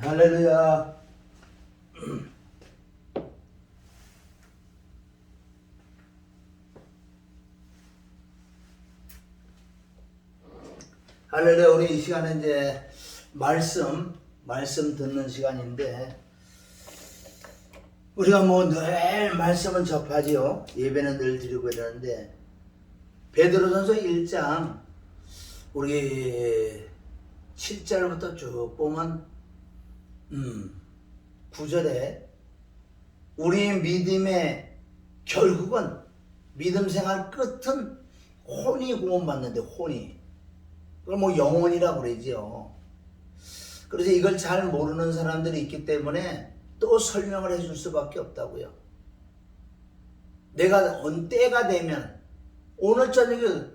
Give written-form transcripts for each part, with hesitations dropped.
할렐루야. 할렐루야. 우리 이 시간에 이제 말씀 듣는 시간인데, 우리가 뭐 늘 말씀은 접하지요. 예배는 늘 드리고 이러는데, 베드로전서 1장 우리 7절부터 쭉 보면 9절에 우리의 믿음의 결국은, 믿음 생활 끝은 혼이 구원받는데, 혼이, 그걸 뭐 영혼이라고 그러지요. 그래서 이걸 잘 모르는 사람들이 있기 때문에 또 설명을 해줄 수밖에 없다고요. 내가 때가 되면, 오늘 저녁에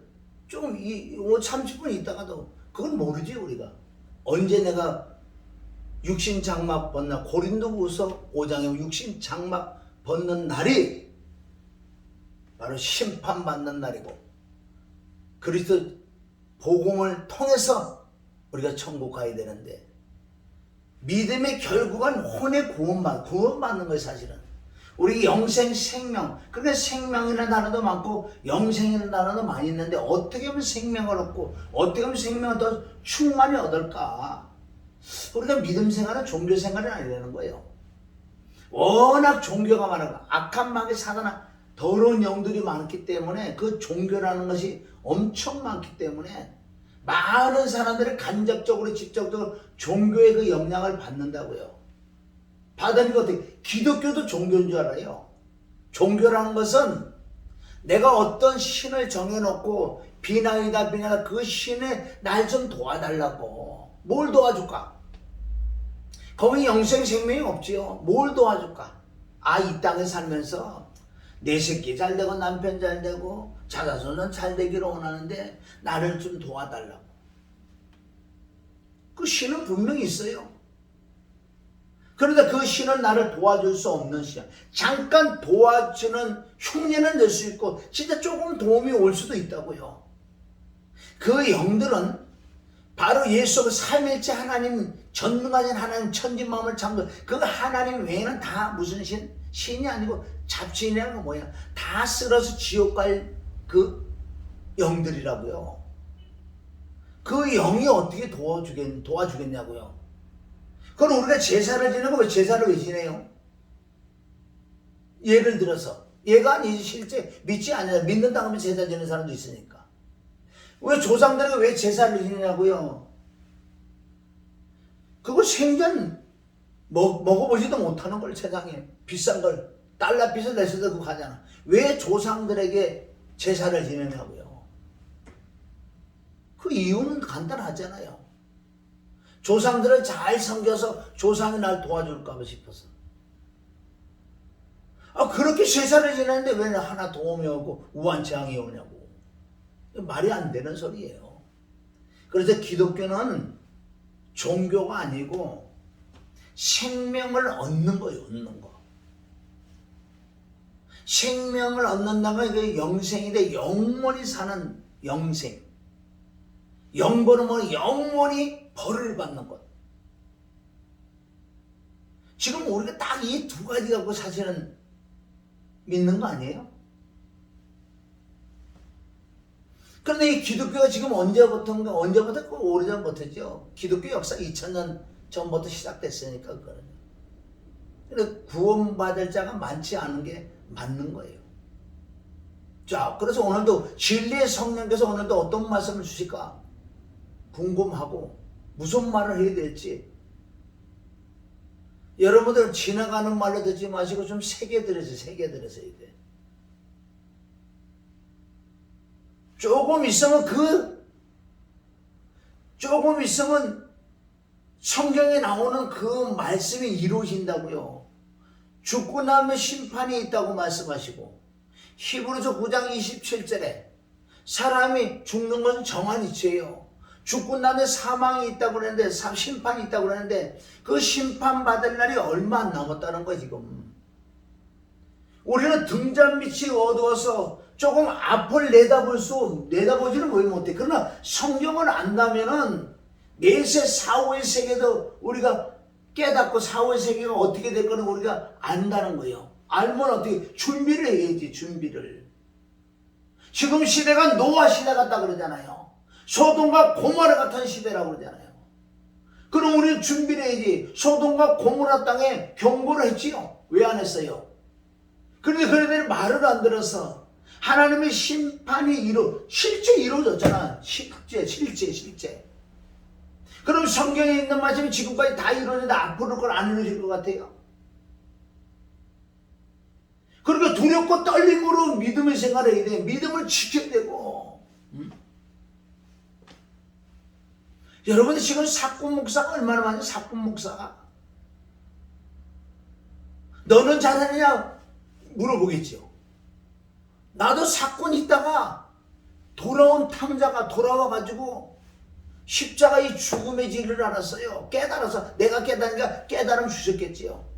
좀 30분 있다가도 그건 모르지. 우리가 언제 내가 육신 장막 벗나, 고린도후서 5장에 육신 장막 벗는 날이 바로 심판받는 날이고, 그리스도 복음을 통해서 우리가 천국 가야 되는데, 믿음의 결국은 혼의 구원받는 거예요. 사실은 우리 영생, 생명, 그러니까 생명이라는 단어도 많고 영생이라는 단어도 많이 있는데, 어떻게 하면 생명을 얻고 어떻게 하면 생명을 더 충만히 얻을까? 우리가 믿음 생활은 종교 생활이 아니라는 거예요. 워낙 종교가 많아요. 악한 마귀, 사단아, 더러운 영들이 많기 때문에, 그 종교라는 것이 엄청 많기 때문에 많은 사람들이 간접적으로 직접적으로 종교의 그 영향을 받는다고요. 받으니까 어떻게, 기독교도 종교인 줄 알아요. 종교라는 것은 내가 어떤 신을 정해놓고 비나이다 그 신에 날 좀 도와달라고. 뭘 도와줄까? 거기 영생 생명이 없지요. 뭘 도와줄까? 이 땅에 살면서 내 새끼 잘 되고 남편 잘 되고 자자손은 잘 되기를 원하는데 나를 좀 도와달라고. 그 신은 분명히 있어요. 그런데 그 신은 나를 도와줄 수 없는 신. 잠깐 도와주는 흉내는 낼 수 있고 진짜 조금 도움이 올 수도 있다고요. 그 영들은 바로 예수 삼일째 하나님, 전능하신 하나님, 천지만물을 창조, 그 하나님 외에는 다 무슨 신이 아니고 잡신이라는 건 뭐야? 다 쓸어서 지옥 갈 그 영들이라고요. 그 영이 어떻게 도와주겠냐고요. 그럼 우리가 제사를 지내고, 왜 제사를 왜 지내요? 예를 들어서, 얘가 아니지, 실제 믿지 않냐, 믿는다 하면 제사 지내는 사람도 있으니까. 왜 조상들에게 왜 제사를 지내냐고요? 그거 생전 먹어보지도 못하는 걸, 세상에 비싼 걸 달러빚을 내서도 그거 가잖아. 왜 조상들에게 제사를 지내냐고요? 그 이유는 간단하잖아요. 조상들을 잘 섬겨서 조상이 날 도와줄까 싶어서. 그렇게 제사를 지내는데 왜 하나 도움이 오고 우한재앙이 오냐고. 말이 안 되는 소리예요. 그래서 기독교는 종교가 아니고 생명을 얻는 거예요. 얻는 거. 생명을 얻는다면 그 영생인데, 영원히 사는 영생. 영벌은 뭐 영원히 벌을 받는 것. 지금 우리가 딱 이 두 가지 갖고 사실은 믿는 거 아니에요? 그런데 이 기독교가 지금 언제부터 그 오래전부터죠. 기독교 역사 2000년 전부터 시작됐으니까 그거는. 근데 구원받을 자가 많지 않은 게 맞는 거예요. 자, 그래서 오늘도 진리의 성령께서 오늘도 어떤 말씀을 주실까 궁금하고, 무슨 말을 해야 될지. 여러분들 지나가는 말로 듣지 마시고 좀 새겨 들으세요. 새겨 들으세요. 이게 조금 있으면 성경에 나오는 그 말씀이 이루어진다고요. 죽고 나면 심판이 있다고 말씀하시고, 히브리서 9장 27절에 사람이 죽는 것은 정한 이치예요. 죽고 나면 사망이 있다고 그러는데, 심판이 있다고 그러는데, 그 심판받을 날이 얼마 안 남았다는 거예요. 지금 우리는 등잔빛이 어두워서 조금 앞을 내다보지는 왜 못해. 그러나 성경을 안다면은 내세 사후의 세계도 우리가 깨닫고 사후세계가 어떻게 될 거는 우리가 안다는 거예요. 알면 어떻게 준비를 해야지, 준비를. 지금 시대가 노아 시대 같다 그러잖아요. 소돔과 고모라 같은 시대라고 그러잖아요. 그럼 우리는 준비를 해야지. 소돔과 고모라 땅에 경고를 했지요. 왜 안 했어요? 그런데 그들이 말을 안 들어서 하나님의 심판이 실제 이루어졌잖아. 실제. 그럼 성경에 있는 말씀이 지금까지 다 이루어졌는데 앞으로 그걸 안 이루어질 것 같아요? 그러니까 두렵고 떨림으로 믿음의 생활을 해야 돼. 믿음을 지켜야 되고. 여러분들 지금 사꾼 목사가 얼마나 많아요? 사꾼 목사가. 너는 잘하느냐? 물어보겠죠. 나도 사건 있다가 돌아온 탕자가 돌아와가지고 십자가의 죽음의 진리를 알았어요. 깨달아서 내가 깨달으니까 깨달음 주셨겠지요.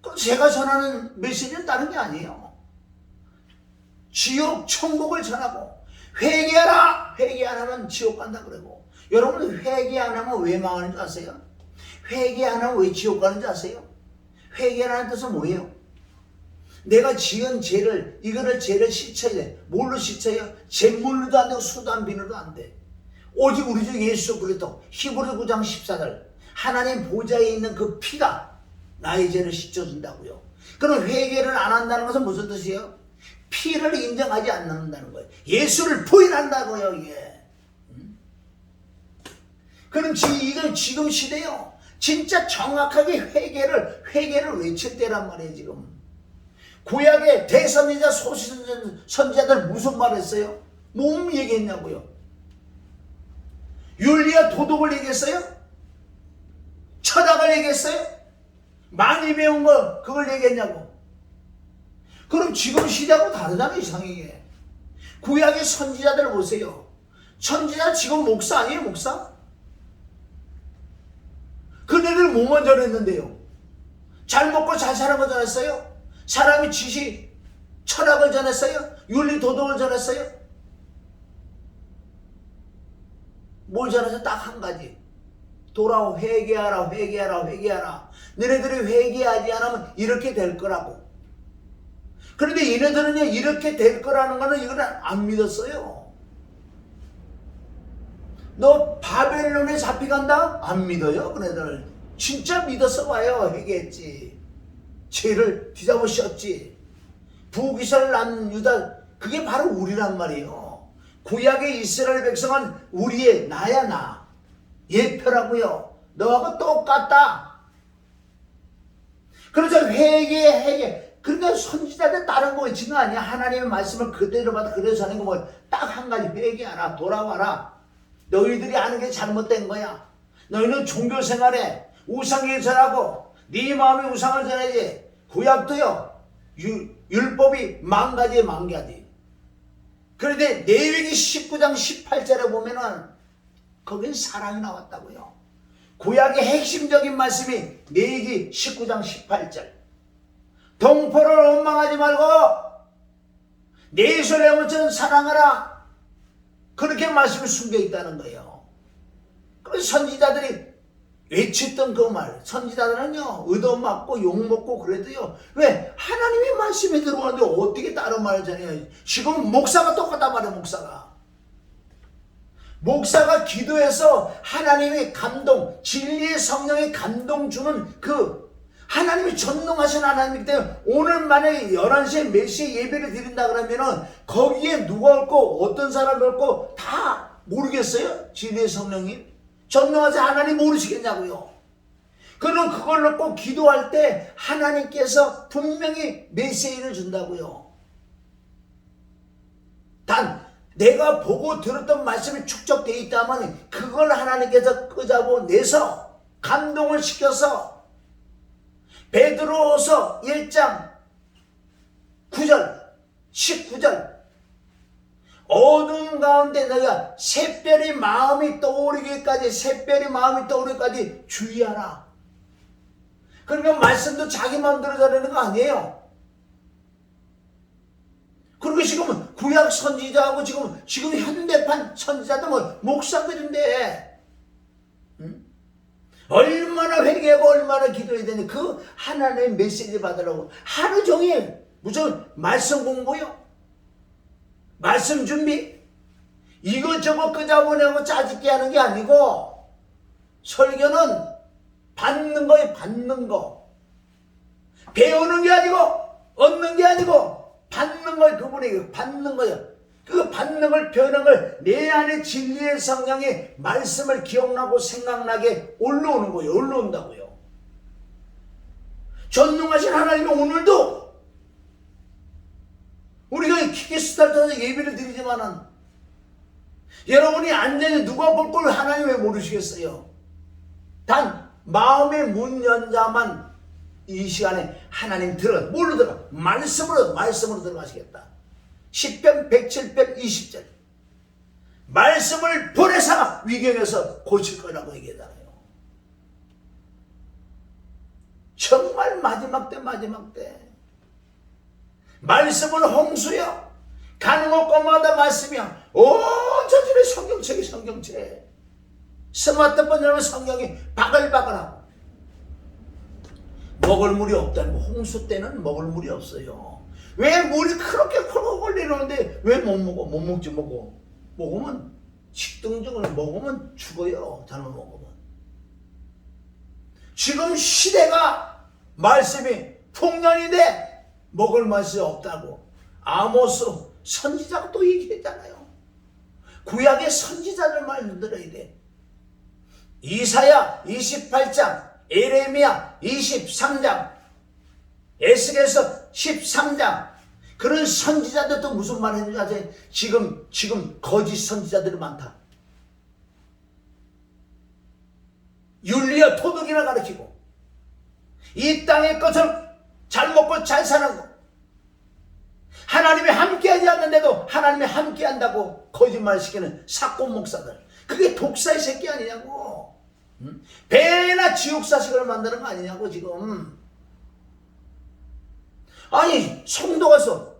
그럼 제가 전하는 메시지는 다른 게 아니에요. 지옥 천국을 전하고 회개하라. 회개 안 하면 지옥 간다 그러고. 여러분 회개 안 하면 왜 망하는 줄 아세요? 회개 안 하면 왜 지옥 가는 줄 아세요? 회개라는 뜻은 뭐예요? 내가 지은 죄를, 이거를 죄를 씻어야 돼. 뭘로 씻어요? 잿물로도 안 되고 수도 안 비누도 안 돼. 오직 우리 주 예수 그리스도 히브리 9장 14절 하나님 보좌에 있는 그 피가 나의 죄를 씻어준다고요. 그럼 회개를 안 한다는 것은 무슨 뜻이에요? 피를 인정하지 않는다는 거예요. 예수를 부인한다고요, 이게. 그럼 이건 지금 시대요. 진짜 정확하게 회개를 외칠 때란 말이에요, 지금. 구약의 대선지자 소선지자들 무슨 말 했어요? 뭐 얘기했냐고요? 윤리와 도덕을 얘기했어요? 철학을 얘기했어요? 많이 배운 거 그걸 얘기했냐고? 그럼 지금 시대하고 다르잖아요, 이상하게. 구약의 선지자들 보세요. 선지자 지금 목사 아니에요, 목사? 그네들 뭐만 전했는데요? 잘 먹고 잘 사는 거 전했어요? 사람이 지식, 철학을 전했어요? 윤리, 도덕을 전했어요? 뭘 전해서 딱 한 가지. 돌아오, 회개하라, 회개하라, 회개하라. 너네들이 회개하지 않으면 이렇게 될 거라고. 그런데 얘네들은요, 이렇게 될 거라는 거는 이걸 안 믿었어요. 너 바벨론에 잡혀간다? 안 믿어요, 그네들. 진짜 믿었어 봐요, 회개했지. 죄를 뒤잡아 씌웠지. 부귀선을 낳은 유다, 그게 바로 우리란 말이에요. 구약의 이스라엘 백성은 우리의 나야 나. 예표라고요. 너하고 똑같다. 그래서 회개. 그러니까 선지자들 다른 거 있는 거 아니야. 하나님의 말씀을 그대로 받아 그대로 사는 거 뭐 딱 한 가지 회개하라. 돌아와라. 너희들이 하는 게 잘못된 거야. 너희는 종교 생활에 우상에 절하고 네 마음이 우상을 전해야지. 구약도요. 율법이 만가지. 그런데 레위기 19장 18절에 보면은 거긴 사랑이 나왔다고요. 구약의 핵심적인 말씀이 레위기 19장 18절. 동포를 원망하지 말고 내 손에 묻힌 사랑하라. 그렇게 말씀이 숨겨 있다는 거예요. 그래서 선지자들이 외쳤던 그 말, 선지자들은요 얻어맞고 욕먹고 그래도요, 왜? 하나님의 말씀에 들어오는데 어떻게 다른 말을 전해요? 지금 목사가 똑같단 말이에요. 목사가 기도해서 하나님의 감동, 진리의 성령의 감동 주는 그 하나님이 전능하신 하나님이기 때문에 오늘 만약에 11시에 몇 시에 예배를 드린다 그러면은 거기에 누가 올고 어떤 사람이 올고 다 모르겠어요? 진리의 성령님? 전능하신 하나님 모르시겠냐고요. 그럼 그걸로 꼭 기도할 때 하나님께서 분명히 메시지를 준다고요. 단 내가 보고 들었던 말씀이 축적되어 있다면 그걸 하나님께서 끄잡아 내서 감동을 시켜서 베드로후서 1장 9절 19절 어두운 가운데 너희가 샛별이 마음이 떠오르기까지 주의하라. 그러니까 말씀도 자기 마음대로 전하는 거 아니에요. 그리고 지금 구약 선지자하고 지금 현대판 선지자도 뭐 목사들인데 얼마나 회개하고 얼마나 기도해야 되니 그 하나님의 메시지 받으라고 하루 종일 무슨 말씀 공부요? 말씀 준비? 이것저것 끄잡아내고 짜집기 하는 게 아니고 설교는 받는 거예요. 받는 거. 배우는 게 아니고 얻는 게 아니고 받는 거예요. 그분에게 받는 거예요. 그 받는 걸 배우는 걸 내 안에 진리의 성령의 말씀을 기억나고 생각나게 올라오는 거예요. 올라온다고요. 전능하신 하나님이 오늘도 우리가 키키스타트에서 예배를 드리지만은 여러분이 앉아있는 누가 볼 걸 하나님 왜 모르시겠어요? 단 마음의 문 연자만 이 시간에 하나님 뭘로 들어가? 말씀으로 들어가시겠다. 10편 107편 20절 말씀을 보내사 위경에서 고칠 거라고 얘기하잖아요. 정말 마지막 때 말씀은 홍수요. 가는 곳마다 말씀이야. 온 전체의 성경책. 스마트폰 열면 성경이 바글바글하고 먹을 물이 없다는 거. 홍수 때는 먹을 물이 없어요. 왜 물이 그렇게 콜콜 내려오는데 왜 못 먹어? 못 먹지 먹어. 먹으면 식중독을 먹으면 죽어요. 잘못 먹으면. 지금 시대가 말씀이 풍년인데 먹을 맛이 없다고 아모스 선지자가 또 얘기했잖아요. 구약의 선지자들 말 들어야 돼. 이사야 28장, 에레미야 23장, 에스겔서 13장 그런 선지자들도 무슨 말 했는지 아세요? 지금 거짓 선지자들이 많다. 윤리와 도덕이나 가르치고 이 땅의 것을 잘 먹고 잘 사는 거 하나님이 함께하지 않는데도 하나님이 함께한다고 거짓말시키는 사건 목사들 그게 독사의 새끼 아니냐고. 배나 지옥사식을 만드는 거 아니냐고 지금. 아니 성도가요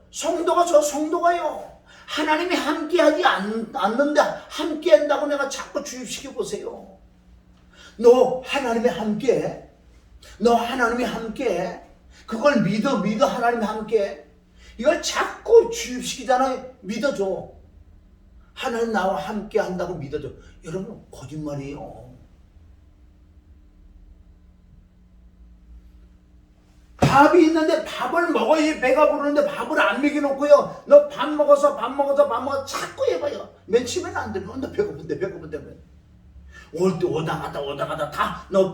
하나님이 함께하지 않는데 함께한다고 내가 자꾸 주입시켜 보세요. 너 하나님이 함께해? 너 하나님이 함께해? 그걸 믿어 하나님이 함께해? 이걸 자꾸 주입시키잖아요. 믿어줘. 하나님 나와 함께한다고 믿어줘. 여러분 거짓말이에요. 밥이 있는데 밥을 먹어야 배가 부르는데 밥을 안 먹여놓고요. 너 밥 먹어서 자꾸 해봐요. 맨 처음에는 안 되면 너 배고픈데 올 때 오다 가다 다 너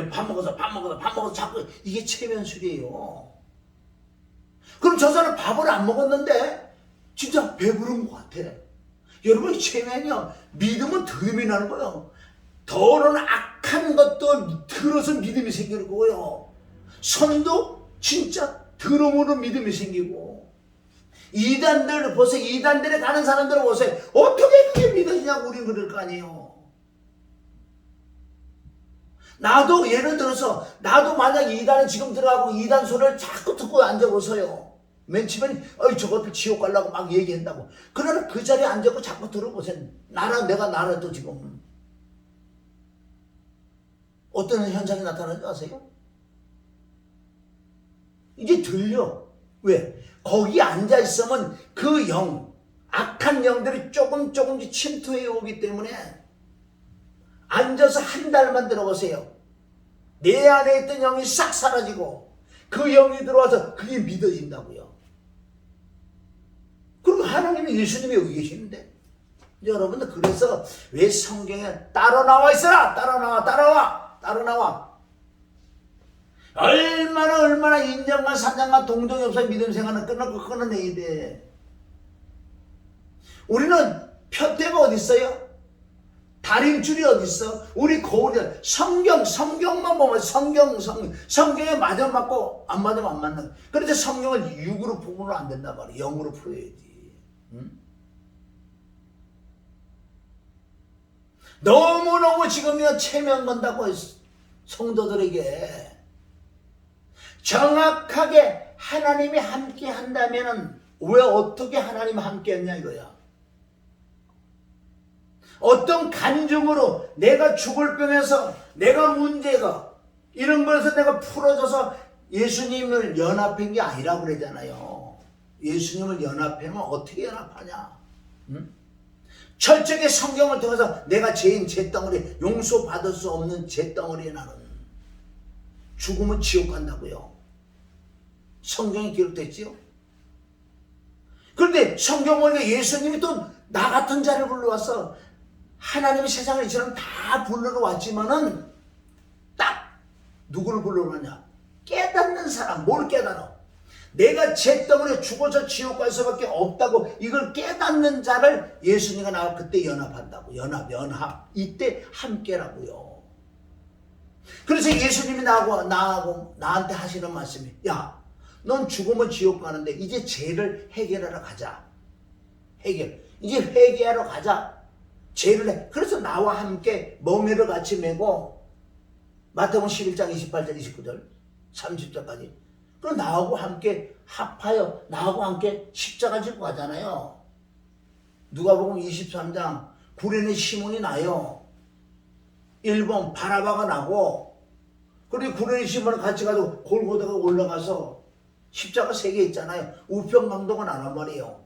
밥 먹어서 자꾸 이게 체면술이에요. 그럼 저 사람 밥을 안 먹었는데 진짜 배부른 것 같아. 여러분 체면이요. 믿음은 들음이 나는 거예요. 더러운 악한 것도 들어서 믿음이 생기는 거예요. 선도 진짜 들음으로 믿음이 생기고 이단들 보세요. 이단들에 가는 사람들을 보세요. 어떻게 그게 믿어지냐고 우리는 그럴 거 아니에요. 나도 예를 들어서 나도 만약 이단에 지금 들어가고 이단 소리를 자꾸 듣고 앉아보세요. 맨 처음엔 저것들 지옥 가려고 막 얘기한다고. 그러나 그 자리에 앉아고 자꾸 들어보세요. 내가 나라도 지금 어떤 현상이 나타나는지 아세요? 이제 들려. 왜? 거기 앉아있으면 그 악한 영들이 조금씩 침투해 오기 때문에 앉아서 한 달만 들어보세요. 내 안에 있던 영이 싹 사라지고 그 영이 들어와서 그게 믿어진다고요. 그리고 하나님이 예수님이 여기 계시는데 여러분들 그래서 왜 성경에 따로 나와 있어라. 따로 나와. 얼마나 인정과 사장과 동정이 없어 믿음 생활은 끊어내야 돼. 우리는 표대가 어디 있어요? 다림줄이 어디 있어? 우리 거울이 성경만 보면 성경에 맞고 안 맞으면 안 맞는. 그래서 성경을 육으로 보면 안 된단 말이야. 영으로 풀어야지. 응? 너무너무 지금이야 체면 건다고 성도들에게. 정확하게 하나님이 함께 한다면은 왜 어떻게 하나님이 함께 했냐 이거야. 어떤 간증으로 내가 죽을 병에서 내가 문제가 이런 거에서 내가 풀어져서 예수님을 연합한 게 아니라고 그러잖아요. 예수님을 연합하면 어떻게 연합하냐? 응? 철저하게 성경을 통해서 내가 죄인 죄덩어리 용서받을 수 없는 죄덩어리에 나는 죽으면 지옥 간다고요. 성경에 기록됐지요. 그런데 성경 보니까 예수님이 또 나 같은 자를 불러와서 하나님이 세상을 이처럼 다 불러러 왔지만은 딱 누구를 불러러 왔냐? 깨닫는 사람. 뭘 깨달아? 내가 죄 때문에 죽어서 지옥 갈 수밖에 없다고 이걸 깨닫는 자를 예수님과 나와 그때 연합한다고. 연합. 이때 함께라고요. 그래서 예수님이 나한테 하시는 말씀이, 야, 넌 죽으면 지옥 가는데 이제 죄를 해결하러 가자. 이제 회개하러 가자. 죄를 해. 그래서 나와 함께 멍에를 같이 메고 마태복음 11장 28절 29절 30절까지 그럼 나하고 함께 합하여 나하고 함께 십자가 지고 가잖아요. 누가복음 23장 구레네 시몬이 나요. 1번 바라바가 나고 그리고 구레네 시몬을 같이 가지고 골고다가 올라가서 십자가 3개 있잖아요. 우편강도가 나란 말이에요.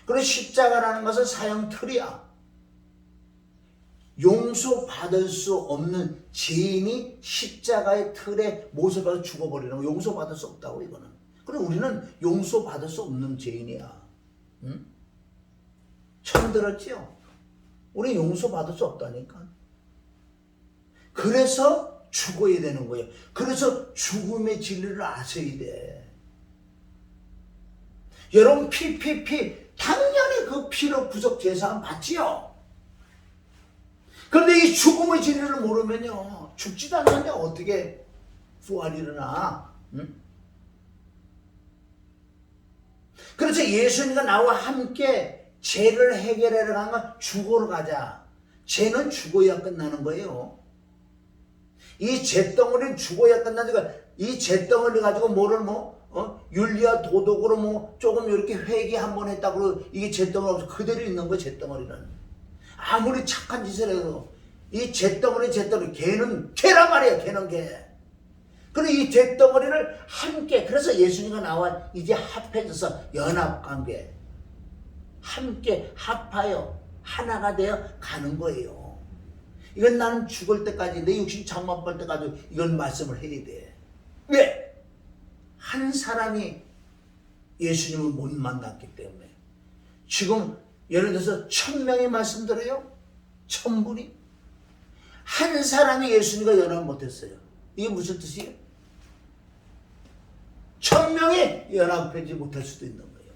그리고 십자가라는 것은 사형 틀이야. 용서받을 수 없는 죄인이 십자가의 틀에 못을 받아 죽어버리는 거 용서받을 수 없다고 이거는. 그럼 우리는 용서받을 수 없는 죄인이야. 응? 처음 들었지요? 우리 용서받을 수 없다니까. 그래서 죽어야 되는 거예요. 그래서 죽음의 진리를 아셔야 돼. 여러분 피 당연히 그 피로 구속 제사는 받지요. 그런데 이 죽음의 진리를 모르면요 죽지도 않는데 어떻게 부활이 일어나? 응? 그래서 예수님과 나와 함께 죄를 해결하러 간 건 죽으러 가자. 죄는 죽어야 끝나는 거예요. 이 죄덩어리는 죽어야 끝나는 거야. 이 죄덩어리 가지고 뭐를 윤리와 도덕으로 조금 이렇게 회개 한번 했다고 이게 죄덩어리 없어 그대로 있는 거야. 죄덩어리는 아무리 착한 짓을 해도 이 죄덩어리 걔는 걔란 말이야. 걔는 걔. 그리고 이 죄덩어리를 함께 그래서 예수님과 나와 이제 합해져서 연합관계 함께 합하여 하나가 되어 가는 거예요. 이건 나는 죽을 때까지 내 육신 장만 볼 때까지 이건 말씀을 해야 돼. 왜? 한 사람이 예수님을 못 만났기 때문에. 지금 예를 들어서 1000명이 말씀 들어요? 1000분이? 한 사람이 예수님과 연합 못했어요. 이게 무슨 뜻이에요? 1000명이 연합하지 못할 수도 있는 거예요.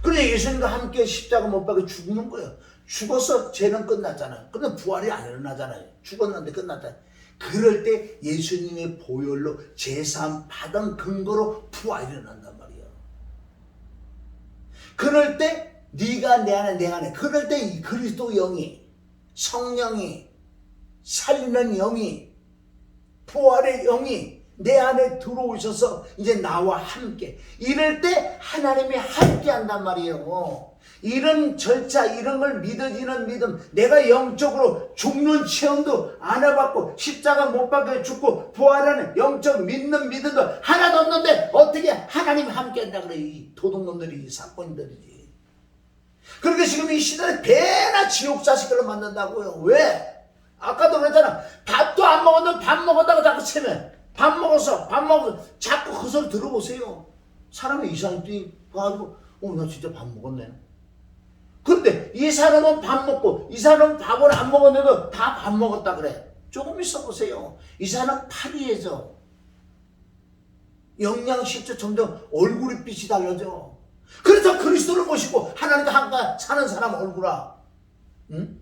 그런데 예수님과 함께 십자가 못 박혀 죽는 거예요. 죽어서 죄는 끝났잖아요. 그런데 부활이 안 일어나잖아요. 죽었는데 끝났잖아요. 그럴 때 예수님의 보혈로 제사함 받은 근거로 부활이 일어난단 말이에요. 그럴 때 네가 내 안에 내가 안에 그럴 때 이 그리스도 영이 성령이 살리는 영이 부활의 영이 내 안에 들어오셔서 이제 나와 함께 이럴 때 하나님이 함께 한단 말이에요. 이런 절차 이런 걸 믿어지는 믿음 내가 영적으로 죽는 체험도 안 해봤고 십자가 못 박혀 죽고 부활하는 영적 믿는 믿음도 하나도 없는데 어떻게 하나님이 함께 한다 그래. 이 도둑놈들이 사건들이지. 그렇게 지금 이 시대에 배나 지옥 자식들을 만난다고요. 왜? 아까도 그랬잖아. 밥도 안 먹었는데 밥 먹었다고 자꾸 채면 밥 먹었어 자꾸 그 소리 들어보세요. 사람이 이상하게 가지고 나 진짜 밥 먹었네. 그런데 이 사람은 밥 먹고 이 사람은 밥을 안 먹었는데도 다 밥 먹었다 그래. 조금 있어 보세요. 이 사람 파리해져. 영양실조 점점 얼굴이 빛이 달라져. 그래서 그리스도를 모시고 하나님과 함께 사는 사람 얼굴아. 응?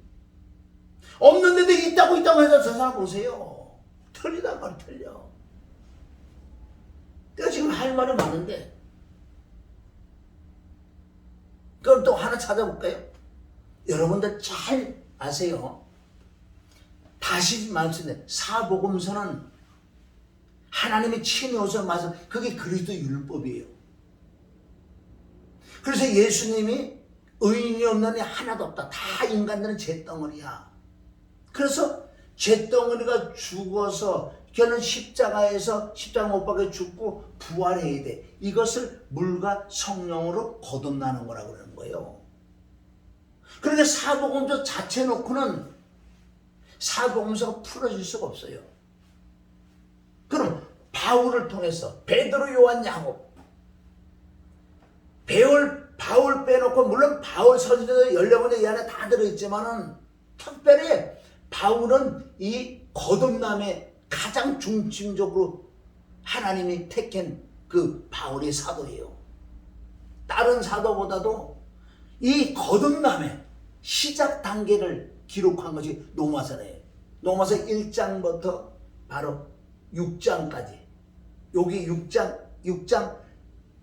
없는데도 있다고 해서 저 사람 보세요. 틀리단 말이 틀려. 내가 지금 할 말이 많은데 그걸 또 하나 찾아볼까요? 여러분들 잘 아세요. 다시 말씀해. 사복음서는 하나님의 친히 오셔서 말씀 그게 그리스도 율법이에요. 그래서 예수님이 의인이 없는 이 하나도 없다. 다 인간들은 잿덩어리야. 그래서 잿덩어리가 죽어서 걔는 십자가에서 십자가 못 박혀 죽고 부활해야 돼. 이것을 물과 성령으로 거듭나는 거라고 그러는 거예요. 그러니까 사복음서 자체 놓고는 사복음서가 풀어질 수가 없어요. 그럼 바울을 통해서 베드로, 요한, 야곱, 바울 빼놓고 물론 바울 서신에도 14권의 이 안에 다 들어있지만은 특별히 바울은 이 거듭남에 가장 중심적으로 하나님이 택한 그 바울이 사도예요. 다른 사도보다도 이 거듭남의 시작 단계를 기록한 것이 로마서예요. 로마서 1장부터 바로 6장까지. 여기 6장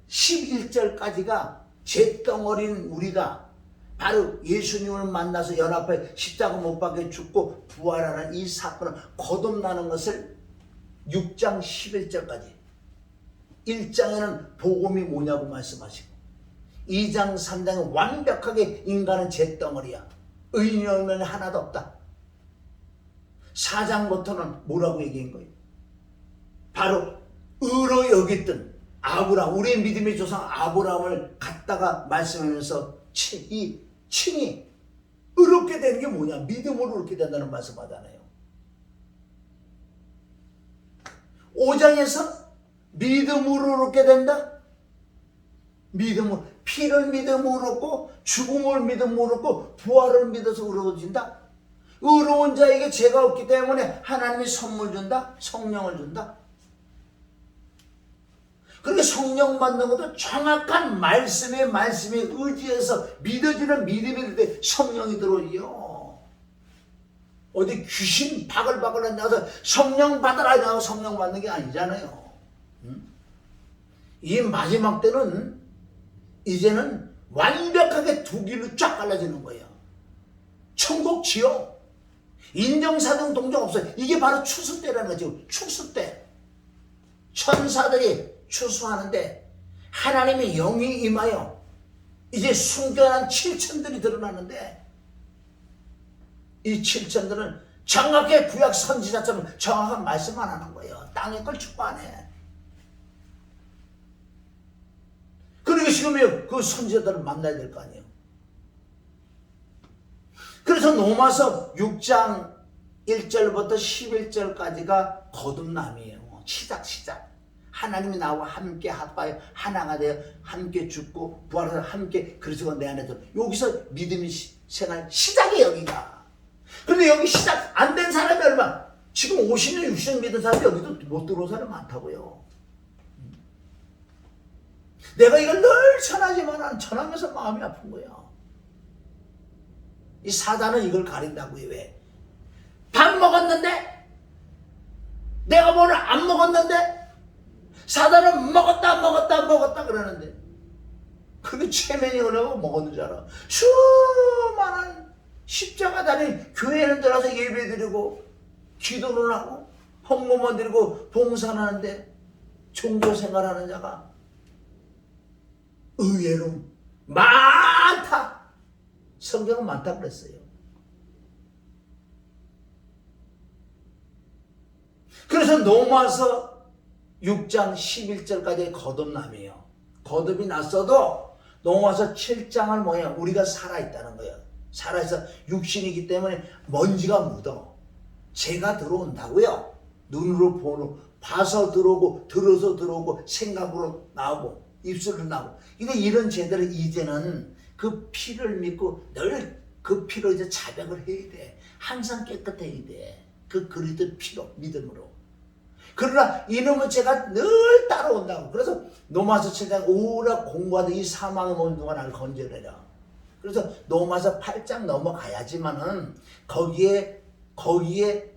11절까지가 잿덩어리인 우리가 바로 예수님을 만나서 연합해 십자가 못 박혀 죽고 부활하는 이 사건을 거듭나는 것을 6장 11절까지. 1장에는 복음이 뭐냐고 말씀하시고 2장 3장은 완벽하게 인간은 잿덩어리야. 의인이 없는 하나도 없다. 4장부터는 뭐라고 얘기한 거예요? 바로 의로 여겼던 아브라함, 우리의 믿음의 조상 아브라함을 갖다가 말씀하면서 이 칭이 의롭게 되는 게 뭐냐? 믿음으로 의롭게 된다는 말씀 하잖아요. 5장에서 믿음으로 의롭게 된다? 믿음으로, 피를 믿음으로 얻고 죽음을 믿음으로 얻고 부활을 믿어서 의로워진다? 의로운 자에게 죄가 없기 때문에 하나님이 선물 준다? 성령을 준다? 그렇게 성령 받는 것도 정확한 말씀에 의지해서 믿어지는 믿음이 될 때 성령이 들어오요. 어디 귀신 바글바글 나서 성령 받으라 하고 성령 받는 게 아니잖아요. 이 마지막 때는 이제는 완벽하게 두 길로 쫙 갈라지는 거예요. 천국, 지옥, 인정사정 동정 없어요. 이게 바로 추수 때라는 거죠. 추수 때. 천사들이 추수하는데 하나님의 영이 임하여 이제 순결한 칠천들이 드러나는데 이 칠천들은 정확하게 구약 선지자처럼 정확한 말씀만 하는 거예요. 땅의 걸 축구 안 해. 그러니까 지금 그 선지자들을 만나야 될 거 아니에요. 그래서 로마서 6장 1절부터 11절까지가 거듭남이에요. 시작. 하나님이 나와 함께 합하여 하나가 되어 함께 죽고 부활해서 함께 그리스도가 내 안에 들어. 여기서 믿음의 생활 시작이 여기가. 그런데 여기 시작 안 된 사람이 얼마? 지금 50년 60년 믿은 사람이 여기도 못 들어온 사람이 많다고요. 내가 이걸 늘 전하지만 전하면서 마음이 아픈 거야. 이 사단은 이걸 가린다고요. 왜? 밥 먹었는데? 내가 뭐를 안 먹었는데? 사단은 먹었다 그러는데 그게 최면이 오려고 먹었는 줄 알아. 수많은 십자가 달린 교회는 들어가서 예배드리고 기도를 하고 헌금을 드리고 봉사하는데 종교생활하는 자가 의외로 많다. 성경은 많다 그랬어요. 그래서 로마서 6장 11절까지의 거듭남이에요. 거듭이 났어도 로마서 7장을 뭐예요? 우리가 살아있다는 거예요. 살아있어 육신이기 때문에 먼지가 묻어. 죄가 들어온다고요. 눈으로 봐서 들어오고 들어서 들어오고 생각으로 나오고 입술로 나오고. 근데 이런 죄들은 이제는 그 피를 믿고 늘 그 피로 이제 자백을 해야 돼. 항상 깨끗해야 돼. 그 그리스도 피로 믿음으로. 그러나 이놈의 죄가 늘 따라온다고. 그래서 로마서 7장 오라 공부하던 이 사망의 몸 누가 나를 건져내라. 그래서 로마서 8장 넘어가야지만은 거기에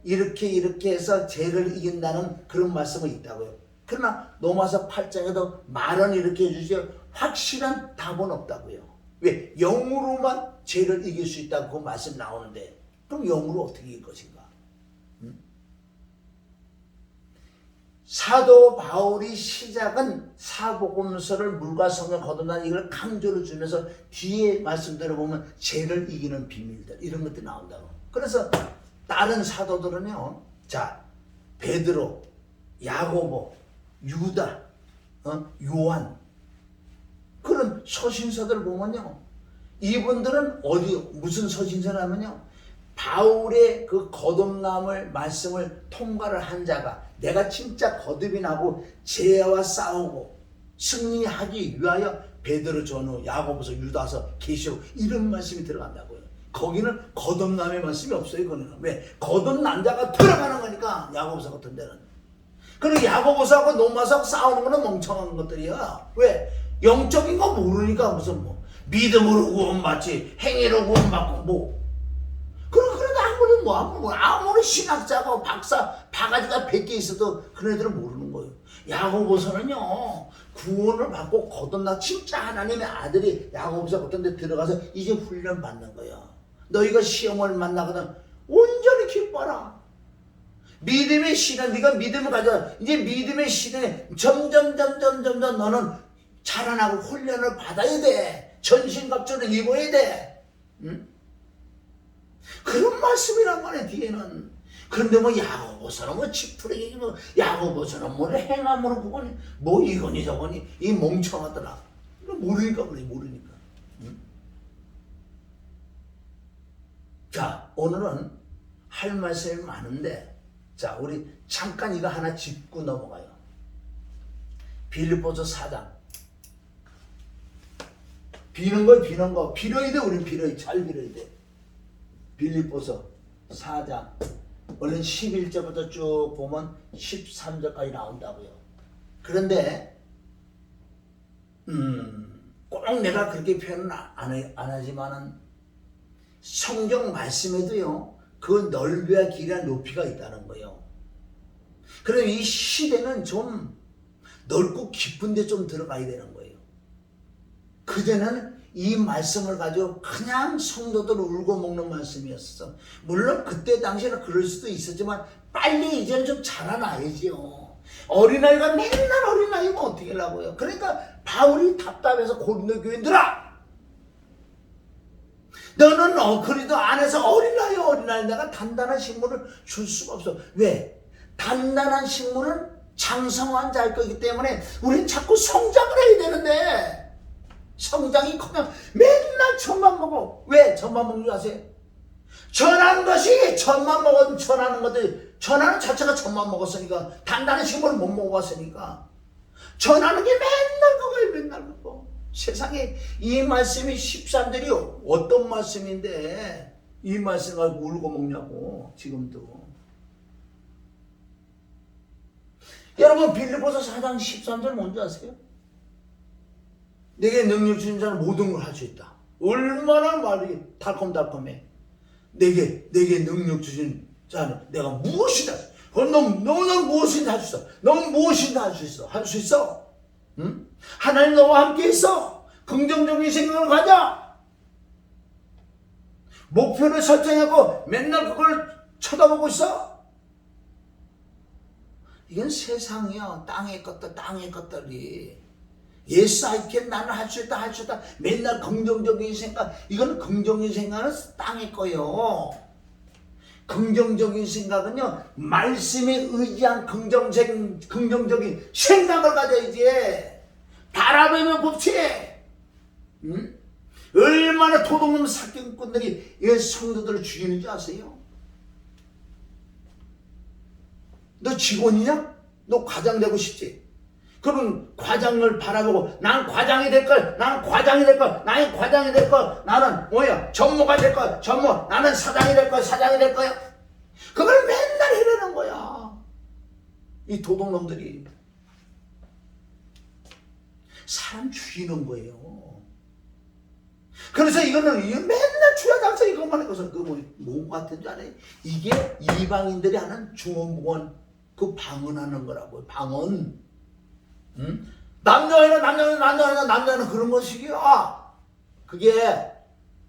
이렇게 해서 죄를 이긴다는 그런 말씀이 있다고요. 그러나 로마서 8장에도 말은 이렇게 해주세요. 확실한 답은 없다고요. 왜? 영으로만 죄를 이길 수 있다고 그 말씀 나오는데 그럼 영으로 어떻게 이길 것인가? 사도 바울이 시작은 사복음서를 물과 성경 거듭난 이걸 강조를 주면서 뒤에 말씀대로 보면 죄를 이기는 비밀들 이런 것들이 나온다고. 그래서 다른 사도들은요, 자 베드로, 야고보, 유다, 요한 그런 서신서들 보면요, 이분들은 어디 무슨 서신서냐면요, 바울의 그 거듭남을 말씀을 통과를 한 자가 내가 진짜 거듭이 나고 죄와 싸우고 승리하기 위하여 베드로, 전후, 야고보서, 유다서, 계시록 이런 말씀이 들어간다고요. 거기는 거듭남의 말씀이 없어요. 그거는 왜? 거듭난 자가 들어가는 거니까. 야고보서 같은 데는. 그리고 야고보서하고 로마서하고 싸우는 거는 멍청한 것들이야. 왜? 영적인 거 모르니까. 무슨 뭐 믿음으로 구원받지 행위로 구원받고 뭐 그런데 아무리 신학자고 박사 바가지가 100개 있어도 그런 애들은 모르는 거예요. 야고보서는요, 구원을 받고 거듭나 진짜 하나님의 아들이 야고보서 같은 데 들어가서 이제 훈련 받는 거예요. 너희가 시험을 만나거든 온전히 기뻐라. 믿음의 시간, 네가 믿음을 가져. 이제 믿음의 시간에 점점 너는 자라나고 훈련을 받아야 돼. 전신갑주를 입어야 돼. 응? 그런 말씀이란 말이야 뒤에는. 그런데 뭐 야고보서는 뭐 지푸레기, 뭐 야고보서는 뭐 행함으로 구원이 뭐 이거니 저거니 이 멍청하더라. 모르니까 그래. 모르니까. 응? 자, 오늘은 할 말씀이 많은데, 자 우리 잠깐 이거 하나 짚고 넘어가요. 빌립보서 4장. 비는 거 빌어야 돼. 우린 빌어야 잘 빌어야 돼. 빌립보서 4장 원래 11절부터 쭉 보면 13절까지 나온다고요. 그런데 꼭 내가 그렇게 표현은 안 하지만은 성경 말씀에도요, 그 넓이와 길이와 높이가 있다는 거예요. 그럼 이 시대는 좀 넓고 깊은 데 좀 들어가야 되는 거예요. 그전에는 이 말씀을 가지고 그냥 성도들 울고 먹는 말씀이었어. 물론 그때 당시에는 그럴 수도 있었지만 빨리 이제는 좀 자라나야지요. 어린아이가 맨날 어린아이면 어떻게 하려고요. 그러니까 바울이 답답해서 고린도 교인들아, 너는 그리도 안에서 어린아이 내가 단단한 식물을 줄 수가 없어. 왜? 단단한 식물은 장성한 자일 거기 때문에 우린 자꾸 성장을 해야 되는데, 성장이 크면 맨날 젖만 먹어. 왜 젖만 먹는 줄 아세요? 전하는 것이 젖만 먹어도 전하는 것들, 전하는 자체가 젖만 먹었으니까, 단단한 식물을 못 먹어봤으니까 전하는 게 맨날 그거예요. 맨날 그거. 세상에 이 말씀이 13절이 어떤 말씀인데 이 말씀 가지고 울고 먹냐고. 지금도 여러분 빌립보서 4장 13절 뭔지 아세요? 내게 능력 주신 자는 모든 걸 할 수 있다. 얼마나 말이 달콤달콤해. 내게 능력 주신 자는 내가 무엇이다. 너는 무엇이든 할 수 있어. 너는 무엇이든 할 수 있어. 할 수 있어. 응? 하나님 너와 함께 있어. 긍정적인 생각을 가져. 목표를 설정하고 맨날 그걸 쳐다보고 있어. 이건 세상이야. 땅의 것들이. Yes, I can. 나는 할 수 있다. 맨날 긍정적인 생각. 이건 긍정적인 생각은 땅의 거요. 긍정적인 생각은요, 말씀에 의지한 긍정적인 생각을 가져야지. 바라보면 법칙. 응? 얼마나 도둑놈 사기꾼들이 이 성도들을 죽이는지 아세요? 너 직원이냐? 너 과장 되고 싶지? 그럼 과장을 바라보고 난 과장이 될 걸, 나는 과장이 될 걸, 나는 뭐야? 전무가 될 걸, 나는 사장이 될 거야. 그걸 맨날 해내는 거야. 이 도둑놈들이 사람 죽이는 거예요. 그래서 이거는 맨날 주야장사 이것만 해서 뭐 같은 줄 알아요? 이게 이방인들이 하는 중원부원 그 방언하는 거라고요. 방언. 응? 남자는 그런 것이야. 그게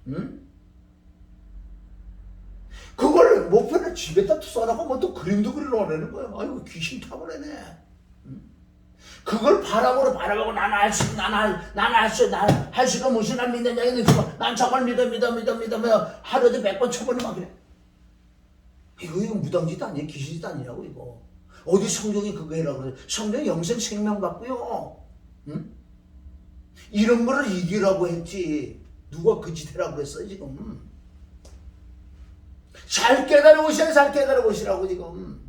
응? 그걸 목표를 집에다 써놓고 뭐 또 그림도 그리려고 하는 거야. 아이고 귀신 타버리네. 그걸 바라보고 나는 할 수, 나는 할 수가 무엇이 난 믿느냐 난 정말 믿어 하루에도 100번 쳐보는 막 그래. 이거 무당짓 아니에요? 귀신짓 아니냐고 이거. 어디 성경이 그거 해라고 그래. 성경이 영생 생명 갖고요. 응? 이런 거를 이기라고 했지. 누가 그 짓 해라고 그랬어 지금. 잘 깨달아보시라, 잘 깨달아보시라고 지금.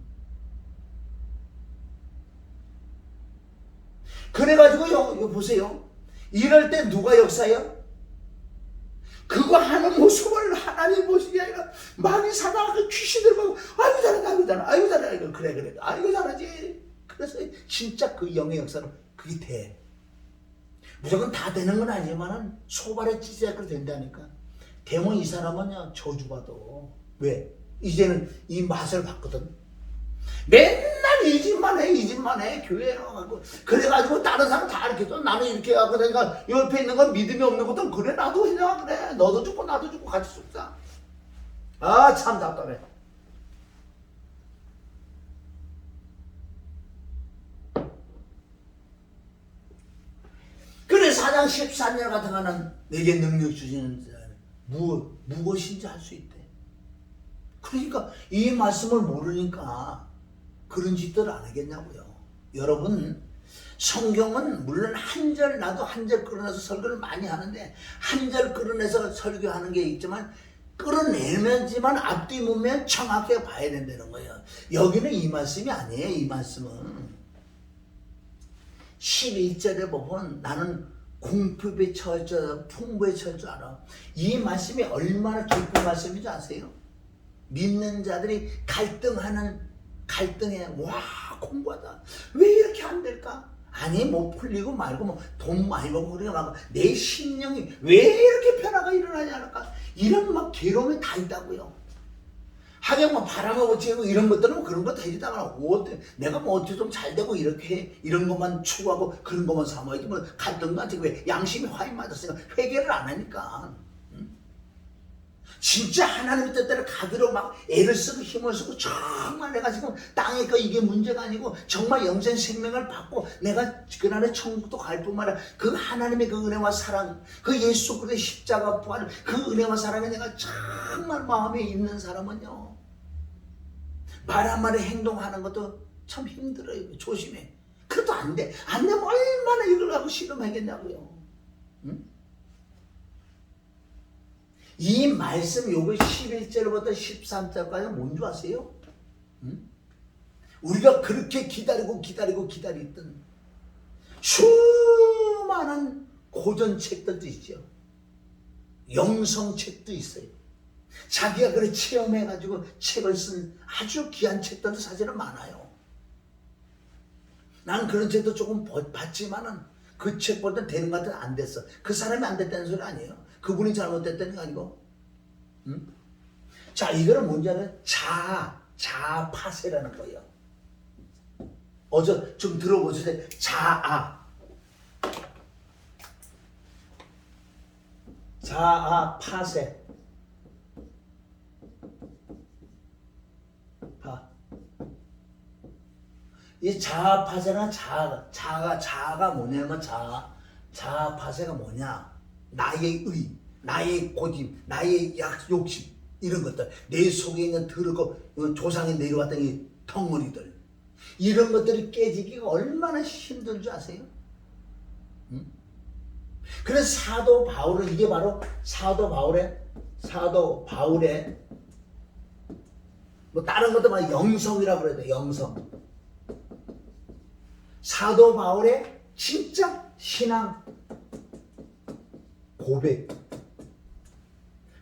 그래가지고 이거 보세요. 이럴 때 누가 역사해요? 그거 하는 모습을 하나님 보시기 아니라 많이 사다가 그 귀신들 보고 아이고 잘하네 그래 아이고 잘하지. 그래서 진짜 그 영의 역사로 그게 돼. 무조건 다 되는 건 아니지만은 소발에 찢어야 된다니까. 대문 이 사람은요 저주받아. 왜? 이제는 이 맛을 봤거든. 맨날 이 집만 해 교회에 나가고. 그래가지고 다른 사람 다 이렇게 또 나는 이렇게 하고. 그러니까 옆에 있는 건 믿음이 없는 것도 그래 나도 그냥 그래 너도 죽고 나도 죽고 같이 죽자. 아 참 답답해. 그래 사장 14년 같은 거는 내게 능력 주시는 자는 무엇인지 할 수 있대. 그러니까 이 말씀을 모르니까 그런 짓들을 안 하겠냐고요. 여러분 성경은 물론 한 절 나도 한 절 끌어내서 설교를 많이 하는데 한 절 끌어내서 설교하는 게 있지만 끌어내면지만 앞뒤 문면 정확하게 봐야 된다는 거예요. 여기는 이 말씀이 아니에요. 이 말씀은 11절에 보면 나는 공급에 처할 줄 알아, 풍부에 처할 줄 알아. 이 말씀이 얼마나 깊은 말씀인지 아세요? 믿는 자들이 갈등에 와 공부하다 왜 이렇게 안 될까? 아니 뭐 풀리고 말고 뭐 돈 많이 벌고 그러게 막 내 심령이 왜 이렇게 변화가 일어나지 않을까? 이런 막 괴로움이 다 있다고요. 하긴 뭐 바람을 어찌하고 이런 것들은 뭐 그런 거 되지다가 내가 뭐 어떻게 좀 잘 되고 이렇게 해. 이런 것만 추구하고 그런 것만 삼아야지 뭐 갈등도 안 되고 왜 양심이 화인 맞았으니까 회개를 안 하니까. 진짜 하나님의 뜻대로 가기로 막 애를 쓰고 힘을 쓰고 정말 내가 지금 땅에 거 이게 문제가 아니고 정말 영생 생명을 받고 내가 그날에 천국도 갈 뿐만 아니라 그 하나님의 그 은혜와 사랑, 그 예수 그리스도의 십자가 부활, 그 은혜와 사랑에 내가 정말 마음에 있는 사람은요 말 한마디 행동하는 것도 참 힘들어요. 조심해. 그래도 안 돼. 안 되면 얼마나 이걸 하고 실험하겠냐고요. 응? 이 말씀 요거 11절부터 13절까지 뭔 줄 아세요? 응? 우리가 그렇게 기다리던 수많은 고전책들도 있죠. 영성책도 있어요. 자기가 그래 체험해가지고 책을 쓴 아주 귀한 책들도 사실은 많아요. 난 그런 책도 조금 봤지만은 그 책 볼 땐 되는 것 같아도 안 됐어. 그 사람이 안 됐다는 소리 아니에요. 그분이 잘못됐다는 게 아니고. 응? 자, 이거는 뭔지 알아요? 자아파세라는 거예요. 어제 좀 들어보세요. 자아파세. 이 자아파세나 자아가 뭐냐면 자아파세가 뭐냐? 나의 의, 나의 고집, 나의 욕심 이런 것들, 내 속에 있는 더럽고 조상이 내려왔던 이 덩어리들, 이런 것들이 깨지기가 얼마나 힘든 줄 아세요? 응? 그래서 사도 바울은 이게 바로 사도 바울의 뭐 다른 것도 막 영성이라고 그래야 돼. 영성. 사도 바울의 진짜 신앙 고백.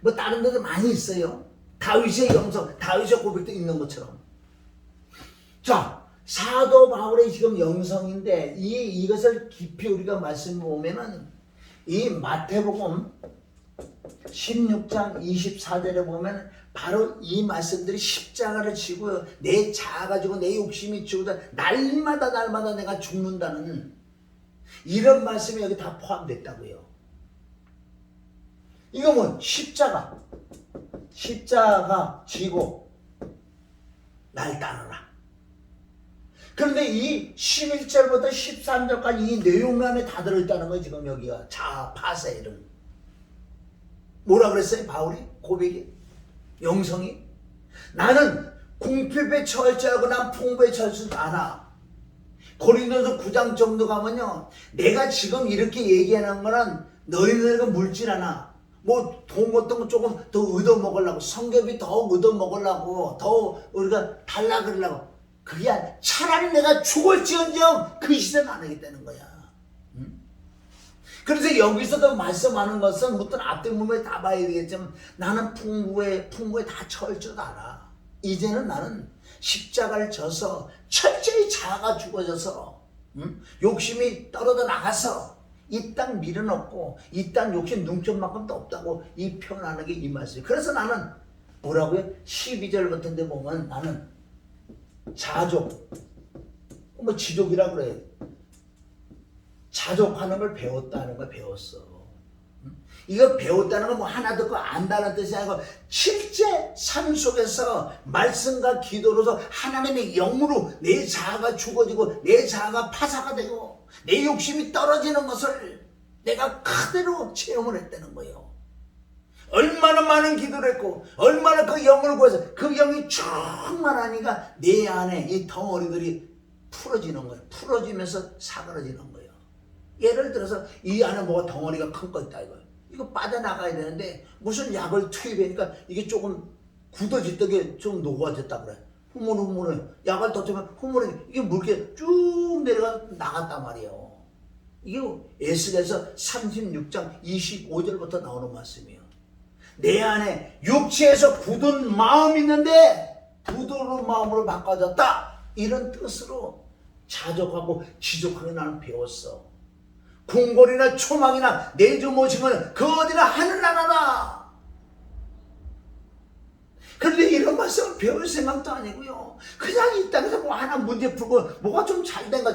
뭐 다른 데도 많이 있어요. 다윗의 영성, 다윗의 고백도 있는 것처럼. 자, 사도 바울의 지금 영성인데 이것을 깊이 우리가 말씀 보면은 이 마태복음 16장 24절에 보면 바로 이 말씀들이 십자가를 지고 내 자아 가지고 내 욕심이 지고 날마다 내가 죽는다는 이런 말씀이 여기 다 포함됐다고요. 이거 뭐 십자가 지고 날 따르라. 그런데 이 11절부터 13절까지 이 내용란에 다 들어있다는 거예요. 지금 여기가 자아, 파세 이름. 뭐라 그랬어요? 바울이? 고백이? 영성이? 나는 궁핍에 처할 줄 알고 난 풍부에 처할 줄 알아. 고린도서 9장 정도 가면요, 내가 지금 이렇게 얘기하는 거는 너희들과 물질 하나, 뭐 돈 같은 거 조금 더 얻어먹으려고, 성ገብ이 더 얻어먹으려고, 더 우리가 달라 그러려고, 그게 아니라 차라리 내가 죽을지언정 그 시대는 안 하겠다는 거야. 그래서 여기서도 말씀하는 것은 무슨 앞뒤 문맥 다 봐야 되겠지만, 나는 풍부에 다 처할 줄 알아. 이제는 나는 십자가를 져서 철저히 자아가 죽어져서 욕심이 떨어져 나가서 이 땅 밀어넣고 이 땅 욕심 눈점만큼도 없다고 이 표현하는 게 이 말씀이에요. 그래서 나는 뭐라고요? 12절 같은 데 보면 나는 자족, 뭐 지족이라 그래. 자족하는 걸 배웠다는 걸 배웠어. 이거 배웠다는 건 뭐 하나 듣고 안다는 뜻이 아니고 실제 삶 속에서 말씀과 기도로서 하나님의 영으로 내 자아가 죽어지고 내 자아가 파사가 되고 내 욕심이 떨어지는 것을 내가 그대로 체험을 했다는 거예요. 얼마나 많은 기도를 했고 얼마나 그 영을 구해서 그 영이 충만하니까 내 안에 이 덩어리들이 풀어지는 거예요. 풀어지면서 사그러지는 거예요. 예를 들어서 이 안에 뭐가 덩어리가 큰 거 있다 이거예요. 이거 빠져나가야 되는데 무슨 약을 투입하니까 이게 조금 굳어졌다게 좀 녹아졌다 그래. 흐물흐물해. 약을 더 투입하면 흐물해. 이게 물게 쭉 내려가 나갔단 말이에요. 이게 에스겔서 36장 25절부터 나오는 말씀이에요. 내 안에 육체에서 굳은 마음이 있는데 부드러운 마음으로 바꿔졌다. 이런 뜻으로 자족하고 지족하게 나는 배웠어. 궁궐이나 초망이나 내주 모시면 그 어디나 하늘나라다. 그런데 이런 말씀을 배울 생각도 아니고요. 그냥 이 땅에서 뭐 하나 문제 풀고 뭐가 좀 잘된 거.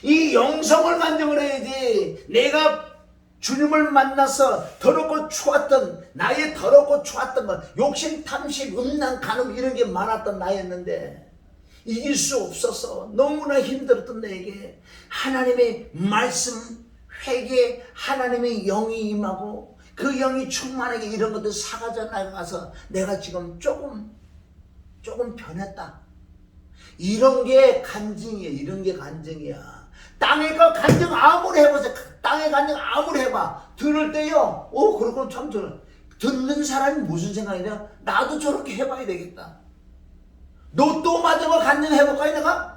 이 영성을 간증을 해야지. 내가 주님을 만나서 더럽고 추웠던 나의 더럽고 추웠던 것, 욕심, 탐심, 음란, 간음 이런 게 많았던 나였는데 이길 수 없어서 너무나 힘들었던 내게 하나님의 말씀, 회개, 하나님의 영이 임하고 그 영이 충만하게 이런 것들 사가져 나가서 내가 지금 조금 변했다. 이런 게 간증이에요. 이런 게 간증이야. 땅에 그 간증 아무리 해보세요. 땅에 간증 아무리 해봐. 들을 때요. 그렇군 참 듣는 사람이 무슨 생각이냐? 나도 저렇게 해봐야 되겠다. 로또 맞은 걸 간증해볼까요?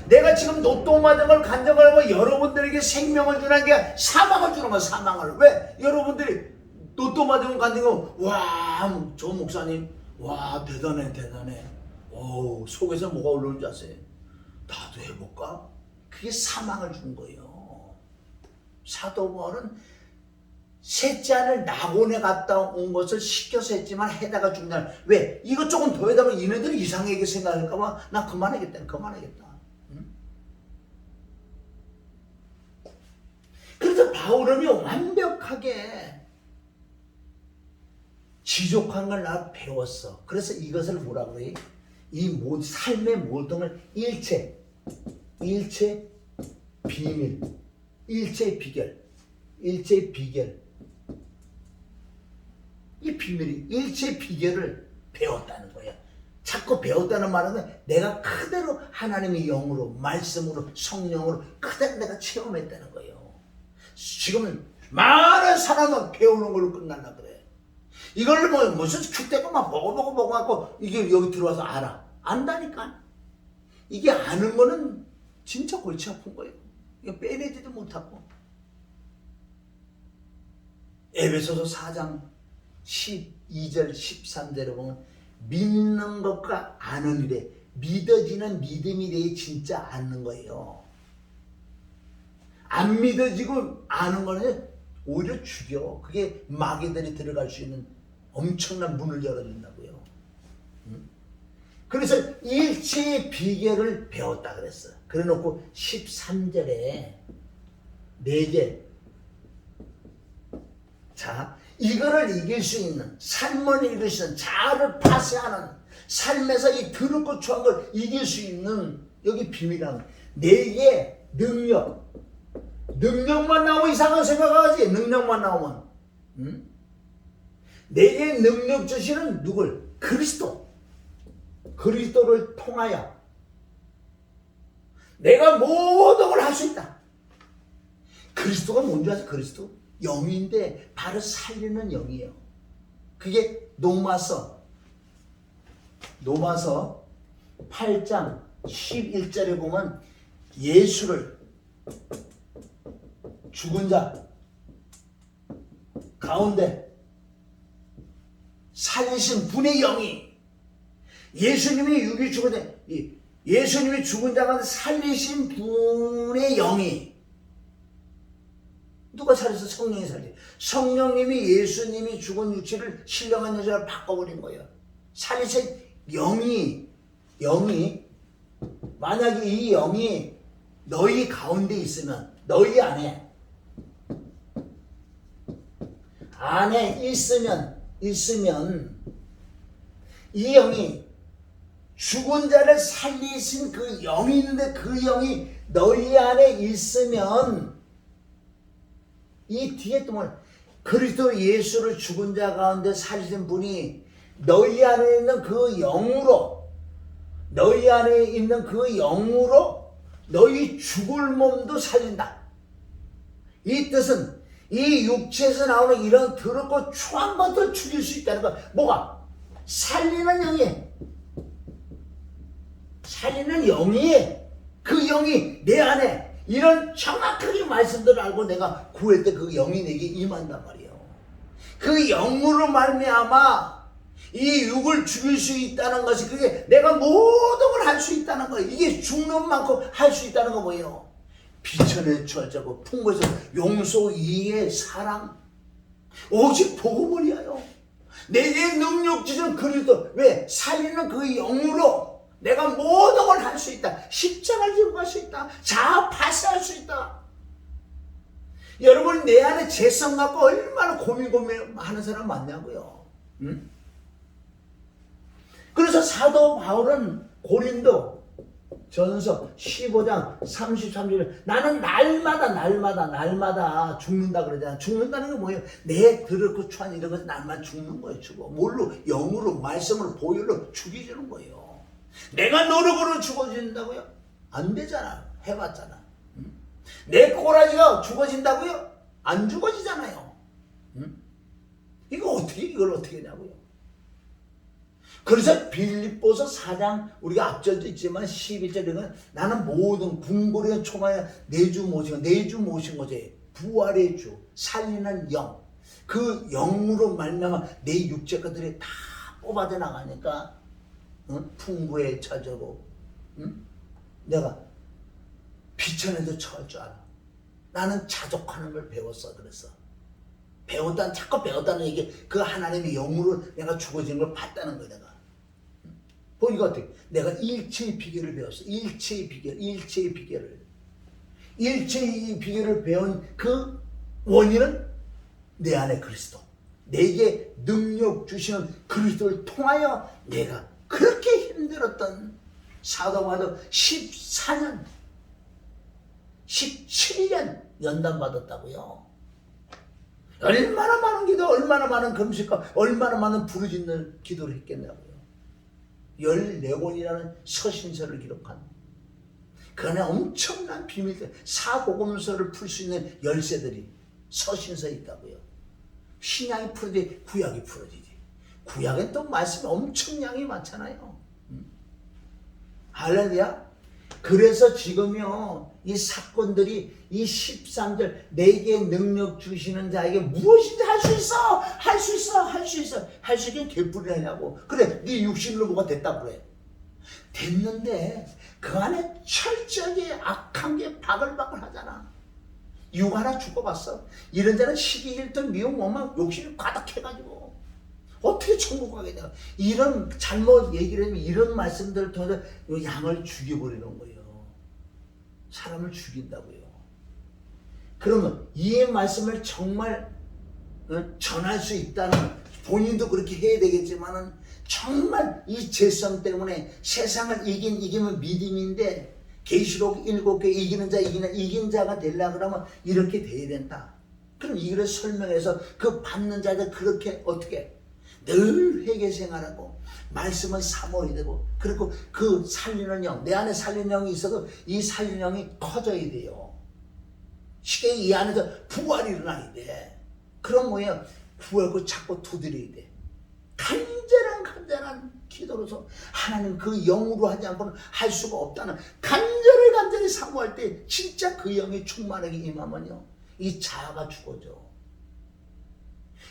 내가 지금 로또 맞은 걸 간증을 하고 여러분들에게 생명을 주는 게 사망을 주는 거야. 사망을. 왜? 여러분들이 로또 맞은 걸 간증하고 와, 저 목사님 와 대단해. 속에서 뭐가 올라오는지 아세요? 나도 해볼까? 그게 사망을 준 거예요. 사도 바울은 셋째 아들 나곤에 갔다 온 것을 시켜서 했지만 해다가 죽는다. 왜? 이거 조금 더 해다면 얘네들이 이상하게 생각할까봐 나 그만하겠다. 응? 그래서 바울은 완벽하게 지족한 걸 나 배웠어. 그래서 이것을 뭐라 그래? 이 삶의 모든 걸 일체 비밀, 일체 비결. 이 비밀이 일체 비결을 배웠다는 거야. 자꾸 배웠다는 말은 내가 그대로 하나님의 영으로, 말씀으로, 성령으로 그대로 내가 체험했다는 거예요. 지금은 많은 사람은 배우는 걸로 끝난다 그래. 이걸 뭐 무슨 큐대고만 먹어갖고 이게 여기 들어와서 알아. 안다니까. 이게 아는 거는 진짜 골치 아픈 거예요. 이거 빼내지도 못하고. 에베소서 4장 12절 13절에 보면 믿는 것과 아는 일에 믿어지는 믿음이 돼 진짜 아는 거예요. 안 믿어지고 아는 거는 오히려 죽여. 그게 마귀들이 들어갈 수 있는 엄청난 문을 열어준다고요. 그래서 일체의 비결을 배웠다 그랬어. 그래 놓고 13절에 4개. 자, 이거를 이길 수 있는, 삶을 이길 수 있는, 자아를 파쇄하는, 삶에서 이 더럽고 추한 걸 이길 수 있는 여기 비밀이라는 내게 능력만 나오면 이상한 생각하지. 능력만 나오면 내게 능력 주시는 누굴? 그리스도를 통하여 내가 모든 걸 할 수 있다. 그리스도가 뭔지 아세요? 그리스도 영인데 바로 살리는 영이에요. 그게 로마서 8장 11절에 보면 예수를 죽은 자 가운데 살리신 분의 영이 예수님이 육이 죽은 예수님이 죽은 자 가운데 살리신 분의 영이 누가 살려서? 성령이 살리. 성령님이 예수님이 죽은 육체를 신령한 여자를 바꿔버린 거예요. 살리신 영이 만약에 이 영이 너희 가운데 있으면, 너희 안에 있으면 이 영이 죽은 자를 살리신 그 영이 있는데 그 영이 너희 안에 있으면 이 뒤에 또 뭐 그리스도 예수를 죽은 자 가운데 살리신 분이 너희 안에 있는 그 영으로 너희 죽을 몸도 살린다. 이 뜻은 이 육체에서 나오는 이런 더럽고 추한 것도 죽일 수 있다는 거. 뭐가? 살리는 영이 그 영이 내 안에 이런 정확하게 말씀들을 알고 내가 구할 때 그 영이 내게 임한단 말이에요. 그 영으로 말미암아 이 육을 죽일 수 있다는 것이 그게 내가 모든 걸 할 수 있다는 거예요. 이게 죽는 만큼 할 수 있다는 거 뭐예요? 비천의 철저고 풍부에서 용서, 이해, 사랑 오직 복음을 위하여 내게 능력 주신 그리스도 왜? 살리는 그 영으로 내가 모든 걸 할 수 있다. 십자가를 지고 갈 수 있다. 자아 파쇄할 수 있다. 여러분이 내 안에 죄성 갖고 얼마나 고민하는 사람 많냐고요. 응? 그래서 사도 바울은 고린도 전서 15장 33절에 나는 날마다 죽는다 그러잖아. 죽는다는 게 뭐예요? 내 더럽고 추한 이런 것은 날마다 죽는 거예요. 죽어. 뭘로? 영으로, 말씀으로, 보혈로 죽이주는 거예요. 내가 노력으로 죽어진다고요? 안 되잖아. 해봤잖아. 응? 내 꼬라지가 죽어진다고요? 안 죽어지잖아요. 응? 이걸 어떻게 하냐고요? 그래서 빌립보서 4장 우리가 앞절도 있지만 11절에는 나는 모든 궁궐의 초마에 내주 모신 거지. 부활의 주, 살리는 영. 그 영으로 말미암아 내 육체 것들이 다 뽑아져 나가니까 풍부에 처져고 내가 비천에도 처할 줄 알아. 나는 자족하는 걸 배웠어. 그래서 자꾸 배웠다는 얘기, 그 하나님의 영으로 내가 죽어지는 걸 봤다는 거야. 내가 보니까 어떻게 내가 일체의 비결을 배웠어. 일체의 비결을 배운 그 원인은 내 안에 그리스도, 내게 능력 주시는 그리스도를 통하여 내가 그렇게 힘들었던 사도 바울 14년 17년 연단받았다고요. 얼마나 많은 기도, 얼마나 많은 금식과 얼마나 많은 부르짖는 기도를 했겠냐고요. 14권이라는 서신서를 기록한 그 안에 엄청난 비밀들, 사복음서를 풀 수 있는 열쇠들이 서신서에 있다고요. 신약이 풀어지지 구약이 풀어지지. 구약엔 또 말씀이 엄청량이 많잖아요. 할렐루야. 그래서 지금요 이 사건들이 이 13절 내게 능력 주시는 자에게 무엇인지 할 수 있게 개뿔이라냐고. 그래 네 육신으로 뭐가 됐다고 그래. 됐는데 그 안에 철저하게 악한 게 바글바글 하잖아. 육 하나 죽어봤어. 이런 자는 시기 질투 미움 원망 욕심이 가득해가지고 어떻게 천국 가겠냐. 이런 잘못 얘기를 하면 이런 말씀들을 통해서 양을 죽여버리는 거예요. 사람을 죽인다고요. 그러면 이 말씀을 정말 전할 수 있다는 본인도 그렇게 해야 되겠지만은 정말 이 죄성 때문에 세상을 이기면 믿음인데 계시록 7개 이긴 자가 되려고 그러면 이렇게 돼야 된다. 그럼 이걸 설명해서 그 받는 자들 그렇게 어떻게 늘 회개 생활하고 말씀은 사모해야 되고 그리고 그 살리는 영 내 안에 살리는 영이 있어도 이 살리는 영이 커져야 돼요. 쉽게 이 안에서 부활이 일어나야 돼. 그럼 뭐예요? 구하고 찾고 두드려야 돼. 간절한 기도로서 하나님 그 영으로 하지 않고는 할 수가 없다는 간절히 사모할 때 진짜 그 영이 충만하게 임하면요 이 자아가 죽어져.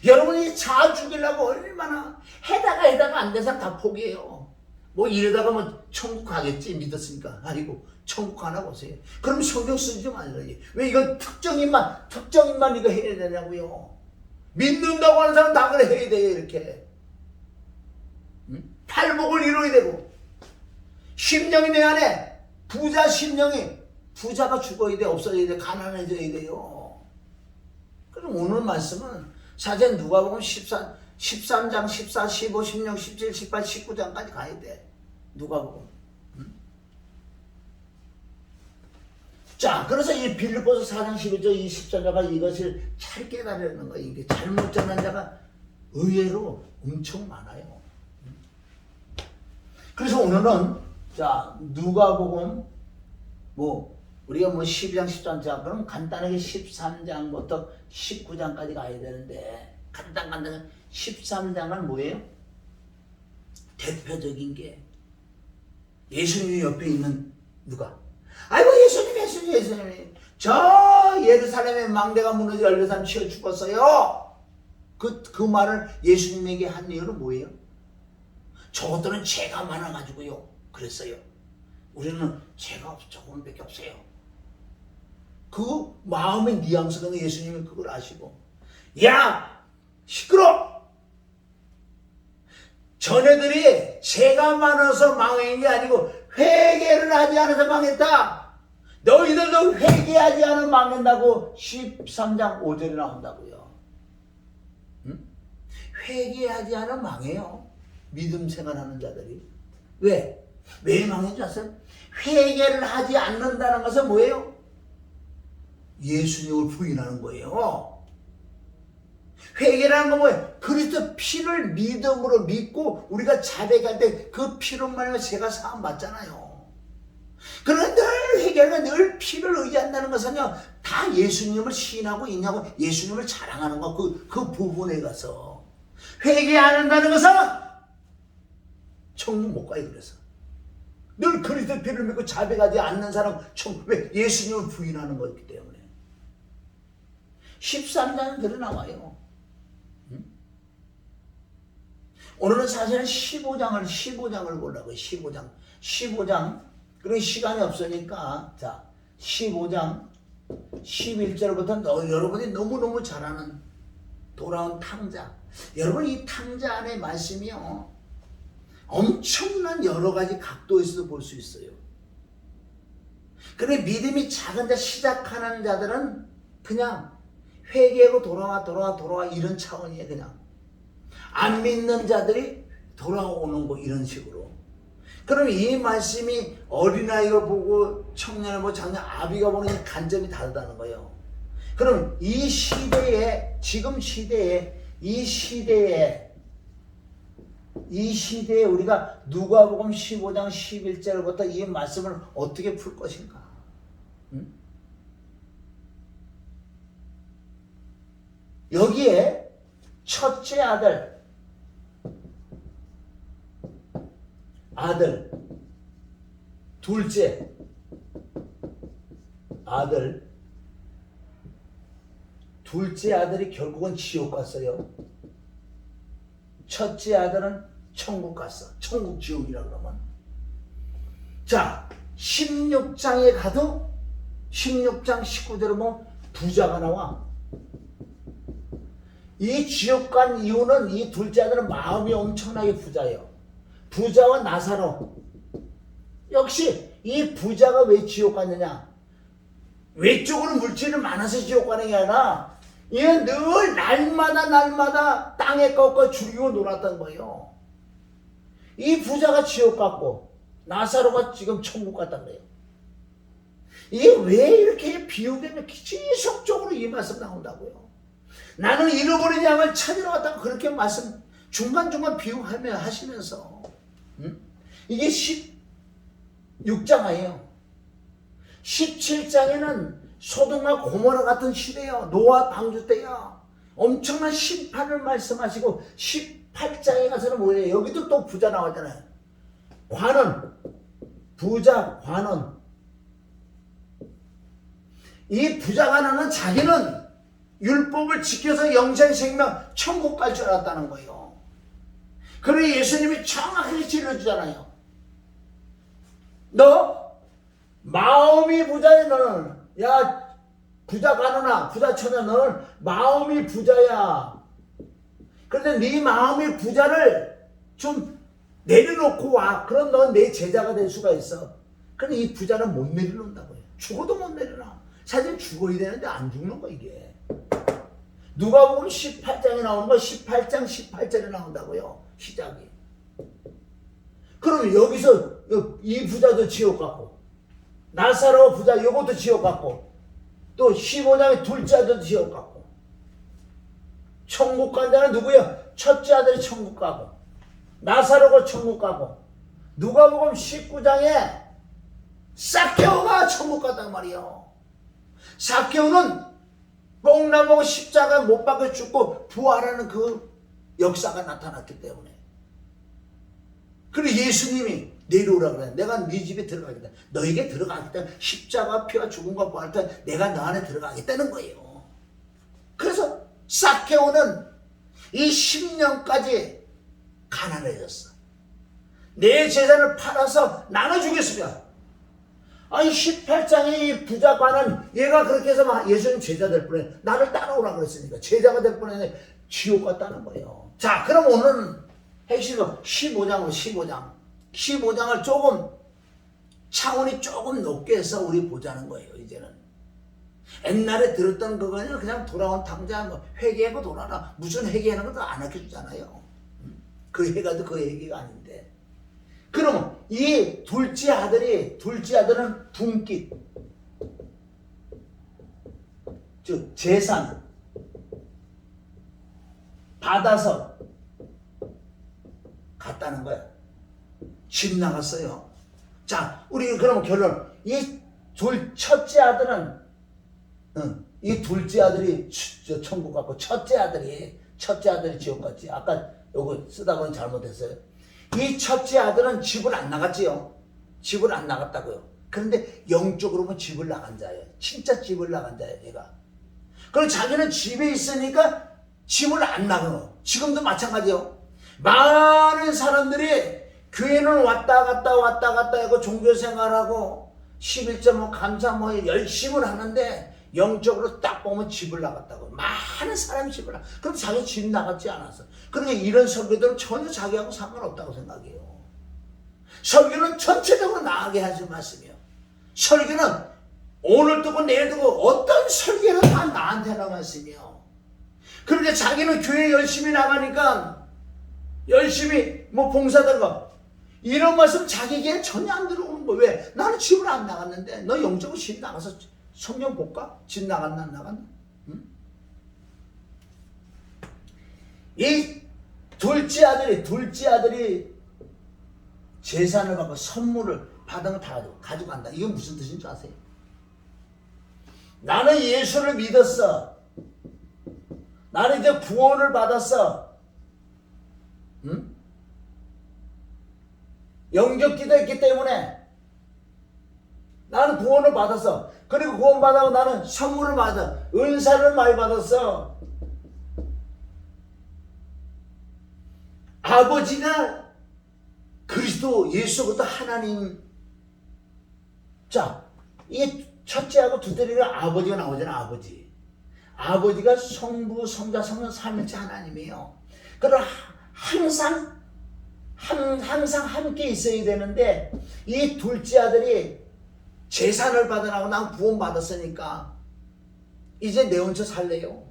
여러분이 자아 죽이려고 얼마나 해다가 안 돼서 다 포기해요. 뭐 이러다가 뭐 천국 가겠지 믿었으니까. 아니고 천국 가나 보세요. 그럼 성경 쓰지 말라요. 왜 이건 특정인만 이거 해야 되냐고요. 믿는다고 하는 사람 다 그래 해야 돼요. 이렇게 팔복을 이루어야 되고 심령이 내 안에 부자 심령이 부자가 죽어야 돼. 없어져야 돼. 가난해져야 돼요. 그럼 오늘 말씀은 사실 누가복음 13장 14, 15, 16, 17, 18, 19장까지 가야 돼. 누가복음. 자, 그래서 이 빌립보서 4장 11절 이 13자가 이것을 잘 깨달으는 거예요. 이게 잘못 전한 자가 의외로 엄청 많아요. 그래서 오늘은 자 누가복음 우리가 12장 13장 그럼 간단하게 13장부터 19장까지 가야 되는데 간단하게 13장은 뭐예요? 대표적인 게 예수님 옆에 있는 누가? 아이고 예수님 저 예루살렘의 망대가 무너져 열려서 치어 죽었어요. 그 말을 예수님에게 한 이유는 뭐예요? 저것들은 죄가 많아가지고요 그랬어요. 우리는 죄가 조금밖에 없어요. 그 마음의 뉘앙스는 예수님이 그걸 아시고 야 시끄러! 전애들이 죄가 많아서 망한 게 아니고 회개를 하지 않아서 망했다. 너희들도 회개하지 않으면 망한다고 13장 5절에 나온다고요. 회개하지 않으면 망해요. 믿음 생활하는 자들이. 왜 망한 줄 아세요? 회개를 하지 않는다는 것은 뭐예요? 예수님을 부인하는 거예요. 회개라는 건 뭐예요? 그리스도 피를 믿음으로 믿고 우리가 자백할 때 그 피로 말하면 죄가 사함 받잖아요. 그러나 늘 회개가 늘 피를 의지한다는 것은요 다 예수님을 시인하고 있냐고 예수님을 자랑하는 거 그 부분에 가서 회개 안 한다는 것은 천국 못 가요. 그래서 늘 그리스도 피를 믿고 자백하지 않는 사람 천국 왜 예수님을 부인하는 거기 때문에 13장은 그래 나와요. 오늘은 사실은 15장을 보려고요. 15장 그런 시간이 없으니까 자 15장 11절부터 여러분이 너무너무 잘 아는 돌아온 탕자. 여러분 이 탕자 안에 말씀이요 엄청난 여러 가지 각도에서도 볼 수 있어요. 그런데 믿음이 작은 자 시작하는 자들은 그냥 회개하고 돌아와 이런 차원이에요. 그냥 안 믿는 자들이 돌아오는 거 이런 식으로. 그럼 이 말씀이 어린아이가 보고 청년을 보고 장년 아비가 보는 이 관점이 다르다는 거예요. 그럼 이 시대에 지금 시대에 이 시대에 우리가 누가복음 15장 11절부터 이 말씀을 어떻게 풀 것인가? 여기에 첫째 아들, 둘째 아들이 결국은 지옥 갔어요. 첫째 아들은 천국 갔어. 천국 지옥이라 그러면. 자, 16장에 가도 16장 19절에 보면 부자가 나와. 이 지옥 간 이유는 이 둘째 아들은 마음이 엄청나게 부자예요. 부자와 나사로. 역시 이 부자가 왜 지옥 갔느냐? 외적으로 물질이 많아서 지옥 가는 게 아니라 얘는 늘 날마다 땅에 꺾어 죽이고 놀았던 거예요. 이 부자가 지옥 갔고 나사로가 지금 천국 갔다 그래요. 이게 왜 이렇게 비유되면 지속적으로 이 말씀 나온다고요. 나는 잃어버린 양을 찾으러 갔다가 그렇게 말씀 중간중간 비유하며 하시면서 이게 16장이에요. 17장에는 소돔과 고모라 같은 시대요. 노아 방주 때야. 엄청난 심판을 말씀하시고 18장에 가서는 뭐예요? 여기도 또 부자 나오잖아요. 관원, 부자, 관원. 이 부자 관원은 자기는 율법을 지켜서 영생 생명 천국 갈 줄 알았다는 거예요. 그리고 예수님이 정확하게 질러주잖아요. 너 마음이 부자야. 너는 야 부자 관원아, 부자 처녀, 너는 마음이 부자야. 그런데 네 마음의 부자를 좀 내려놓고 와. 그럼 넌 내 제자가 될 수가 있어. 근데 이 부자는 못 내려놓는다고요. 죽어도 못 내려놔. 사실 죽어야 되는데 안 죽는 거 이게. 누가복음 18장에 나오는 거 18장 18절에 나온다고요. 시작이. 그럼 여기서 이 부자도 지옥 갔고 나사로 부자 요것도 지옥 갔고 또 15장의 둘째 아들도 지옥 갔고 천국 간 자는 누구야? 첫째 아들이 천국 가고 나사로가 천국 가고 누가복음 19장에 삭개오가 천국 갔단 말이에요. 삭개오는 뽕나무 십자가 못 박혀 죽고 부활하는 그 역사가 나타났기 때문에. 그리고 예수님이 내려오라 그래. 내가 네 집에 들어가겠다. 너에게 들어가겠다. 십자가 피와 죽음과 부활할 때 내가 너 안에 들어가겠다는 거예요. 그래서 삭개오는 이 10년까지 가난해졌어. 내 재산을 팔아서 나눠주겠습니다. 아니 18장의 이 부자관은 얘가 그렇게 해서 막 예수님 제자 될 뻔해. 나를 따라오라 그랬으니까 제자가 될 뻔해. 지옥 갔다는 거예요. 자, 그럼 오늘은 핵심은 15장을 조금 차원이 조금 높게 해서 우리 보자는 거예요. 이제는 옛날에 들었던 그거는 그냥 돌아온 탕자 뭐 회개하고 돌아라. 무슨 회개하는 것도 안 알려주잖아요. 그 회가도 그 얘기가 아닌데. 그러면 이 둘째 아들은 분깃, 즉 재산 받아서 갔다는 거야. 집 나갔어요. 자, 우리 그러면 결론. 이 첫째 아들은 이 둘째 아들이 천국 갔고 첫째 아들이 지옥 갔지. 아까 요거 쓰다 보니 잘못했어요. 이 첫째 아들은 집을 안 나갔지요. 집을 안 나갔다고요. 그런데 영적으로 보면 집을 나간 자예요. 진짜 집을 나간 자예요, 얘가. 그럼 자기는 집에 있으니까 집을 안 나가요. 지금도 마찬가지요. 많은 사람들이 교회는 왔다 갔다 하고 종교생활하고 11절 뭐 감사 뭐 열심을 하는데 영적으로 딱 보면 집을 나갔다고. 많은 사람이 집을 나갔어. 그럼 자기 집 나갔지 않았어. 그러니까 이런 설교들은 전혀 자기하고 상관없다고 생각해요. 설교는 전체적으로 나가게 하지 말씀이요. 설교는 오늘 두고 내일 두고 어떤 설교는 다 나한테 하는 말씀이요. 그런데 자기는 교회 열심히 나가니까 열심히 뭐 봉사들과 이런 말씀 자기에게 전혀 안 들어오는 거예요. 왜? 나는 집을 안 나갔는데. 너 영적으로 집 나가서 성경 볼까? 집 나갔나 안 나갔나? 응? 이 둘째 아들이 재산을 받고 선물을 받은 걸 다 가져간다. 이건 무슨 뜻인 줄 아세요? 나는 예수를 믿었어. 나는 이제 구원을 받았어. 응? 영적 기도했기 때문에 나는 구원을 받았어. 그리고 구원 받아고 나는 선물을 받아. 은사를 많이 받았어. 아버지가 그리스도 예수부터 하나님. 자, 이게 첫째하고 둘째가 아버지가 나오잖아. 아버지가 성부, 성자, 성령, 삼위일체 하나님이에요. 그럼 항상 함께 있어야 되는데 이 둘째 아들이 재산을 받아나고 난 구원 받았으니까 이제 내 혼자 살래요.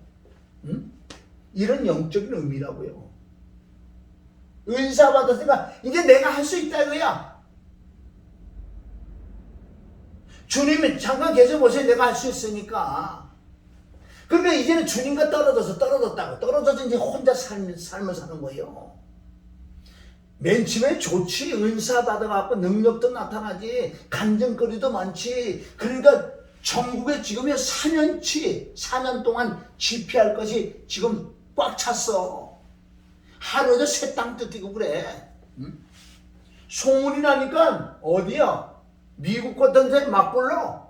응? 이런 영적인 의미라고요. 은사 받았으니까 이제 내가 할 수 있다 이거야. 주님이 잠깐 계셔보세요. 내가 할 수 있으니까. 그러니까 이제는 주님과 떨어졌다고. 떨어져서 이제 혼자 삶을 사는 거예요. 맨 처음에 좋지. 은사 받아갖고 능력도 나타나지. 간증거리도 많지. 그러니까 전국에 지금이 4년 동안 집회할 것이 지금 꽉 찼어. 하루에도 새 땅 뜯기고 그래. 응? 소문이 나니까 어디야? 미국 같은 데 막 불러.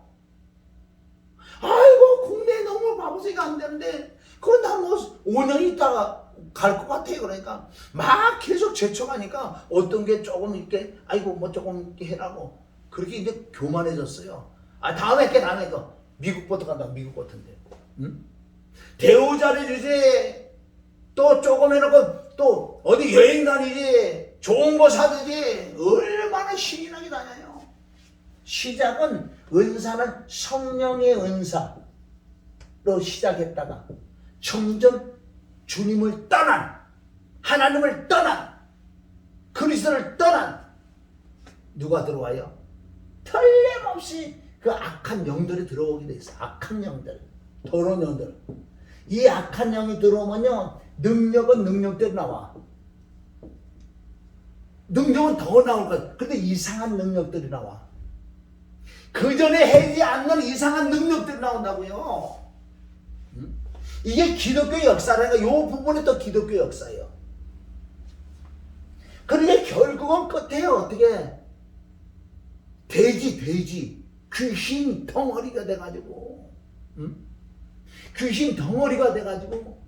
아이고 국내에 너무 바보세가 안 되는데 그건 다 뭐 5년 있다가 갈 것 같아. 그러니까 막 계속 제쳐가니까 어떤 게 조금 이렇게 아이고 뭐 조금 이렇게 해라고 그렇게 이제 교만해졌어요. 아 다음에 거 미국부터 간다. 미국 같은데. 응? 대우 잘해주지. 또 조금 해놓고 또 어디 여행 다니지. 좋은 거 사주지. 얼마나 신이 나게 다녀요. 시작은 은사는 성령의 은사로 시작했다가 점점 주님을 떠난, 하나님을 떠난, 그리스도를 떠난 누가 들어와요? 틀림없이 그 악한 영들이 들어오게 돼 있어. 악한 영들, 더러운 영들. 이 악한 영이 들어오면요 능력은 능력대로 나와. 능력은 더 나올 거야. 근데 이상한 능력들이 나와. 그 전에 하지 않는 이상한 능력들이 나온다고요. 이게 기독교 역사라니까. 이 부분이 또 기독교 역사예요. 그러니까 결국은 끝에 어떻게 돼지 귀신 덩어리가 돼가지고 귀신 덩어리가 돼가지고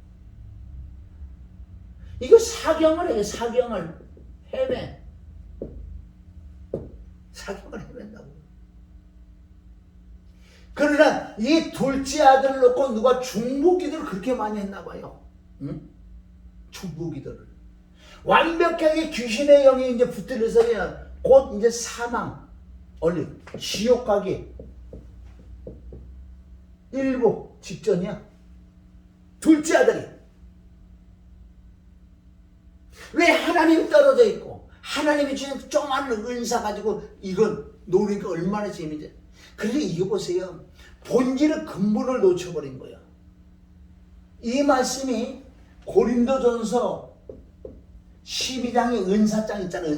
이거 사경을 해. 사경을 헤맨다고. 그러나 이 둘째 아들을 놓고 누가 중보기도를 그렇게 많이 했나 봐요. 응? 중보기도를. 완벽하게 귀신의 영이 이제 붙들려서 곧 이제 사망, 지옥 가기 일보 직전이야. 둘째 아들이. 왜 하나님 떨어져 있고 하나님이 주는 조그마한 은사 가지고 이건 노니까 얼마나 재미있는지. 그런데 이거 보세요. 본질의 근본을 놓쳐버린 거야. 이 말씀이 고린도전서 12장에 은사장 있잖아요.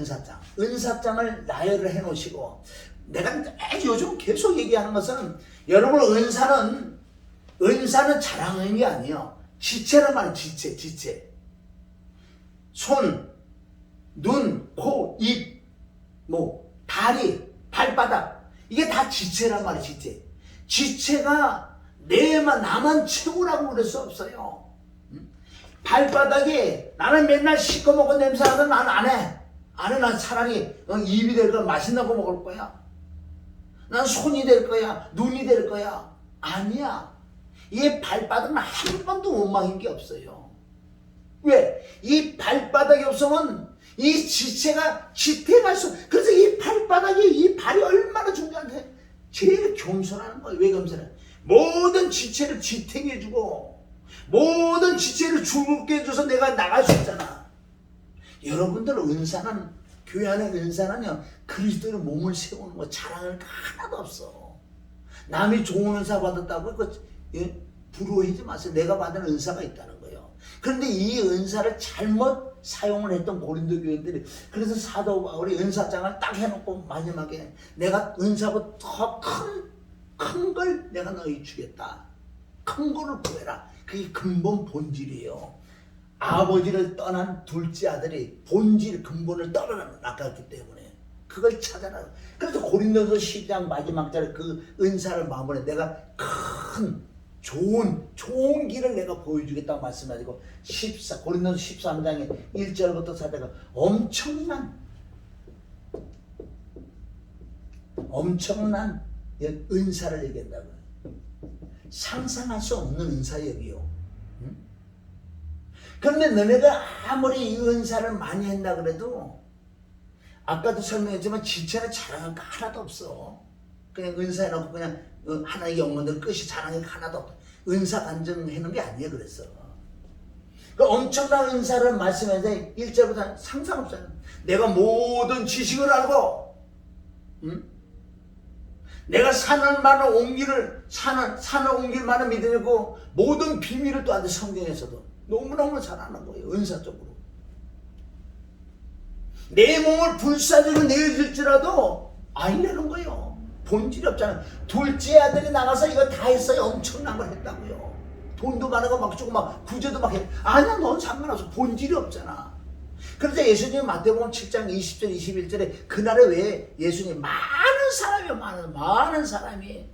은사장을 나열을 해놓으시고 내가 요즘 계속 얘기하는 것은 여러분 은사는 자랑하는 게 아니에요. 지체란 말이에요. 지체. 손, 눈, 코, 입, 다리, 발바닥 이게 다 지체란 말이에요. 지체가 나만 최고라고 그럴 수 없어요. 발바닥이 나는 맨날 시꺼먹은 냄새 나서 난 안 해. 난 차라리 입이 될 거야. 맛있는 거 먹을 거야. 난 손이 될 거야. 눈이 될 거야. 아니야. 이 발바닥은 한 번도 못 막힌 게 없어요. 왜? 이 발바닥이 없으면 이 지체가 지탱할 수. 그래서 이 발이 얼마나 중요한데 제일 겸손하는 거예요. 왜 겸손해? 모든 지체를 지탱해주고 모든 지체를 즐겁게 해줘서 내가 나갈 수 있잖아. 여러분들 은사는 교회 안에 은사는요 그리스도의 몸을 세우는 거 자랑할 거 하나도 없어. 남이 좋은 은사 받았다고 부러워하지 마세요. 내가 받은 은사가 있다는 거예요. 그런데 이 은사를 잘못 사용을 했던 고린도 교인들이 그래서 사도 바울이 은사장을 딱 해놓고 마지막에 내가 은사보다 더 큰 걸 내가 너희 주겠다. 큰 거를 구해라. 그게 근본 본질이에요. 아버지를 떠난 둘째 아들이 본질 근본을 떠나갔기 때문에 그걸 찾아라. 그래서 고린도서 10장 마지막 절 그 은사를 마무리해 내가 큰 좋은 길을 내가 보여주겠다고 말씀하시고 고린도서 13장에 1절부터 4절가 엄청난 은사를 얘기한다고요. 상상할 수 없는 은사역이요. 응? 그런데 너네가 아무리 이 은사를 많이 했나 그래도 아까도 설명했지만 지체는 자랑할 거 하나도 없어. 그냥 은사해놓고 그냥 하나의 영혼들 끝이 자랑할 거 하나도 없어. 은사 간증해놓은 게 아니에요. 그랬어. 그 엄청난 은사를 말씀하는데 1절부터 상상없잖아요. 내가 모든 지식을 알고, 응? 내가 산을 옮길 만한 믿음이고 모든 비밀을 또 아는데 성경에서도 너무너무 잘 아는 거예요. 은사적으로. 내 몸을 불사조로 내어줄지라도 아니라는 거예요. 본질이 없잖아요. 둘째 아들이 나가서 이거 다 했어요. 엄청난 걸 했다고요. 돈도 많은 거 막 주고 막 구제도 막 해. 아니야, 넌 상관없어. 본질이 없잖아. 그래서 예수님 마태복음 7장 20절 21절에 그날에 왜 예수님 많은 사람이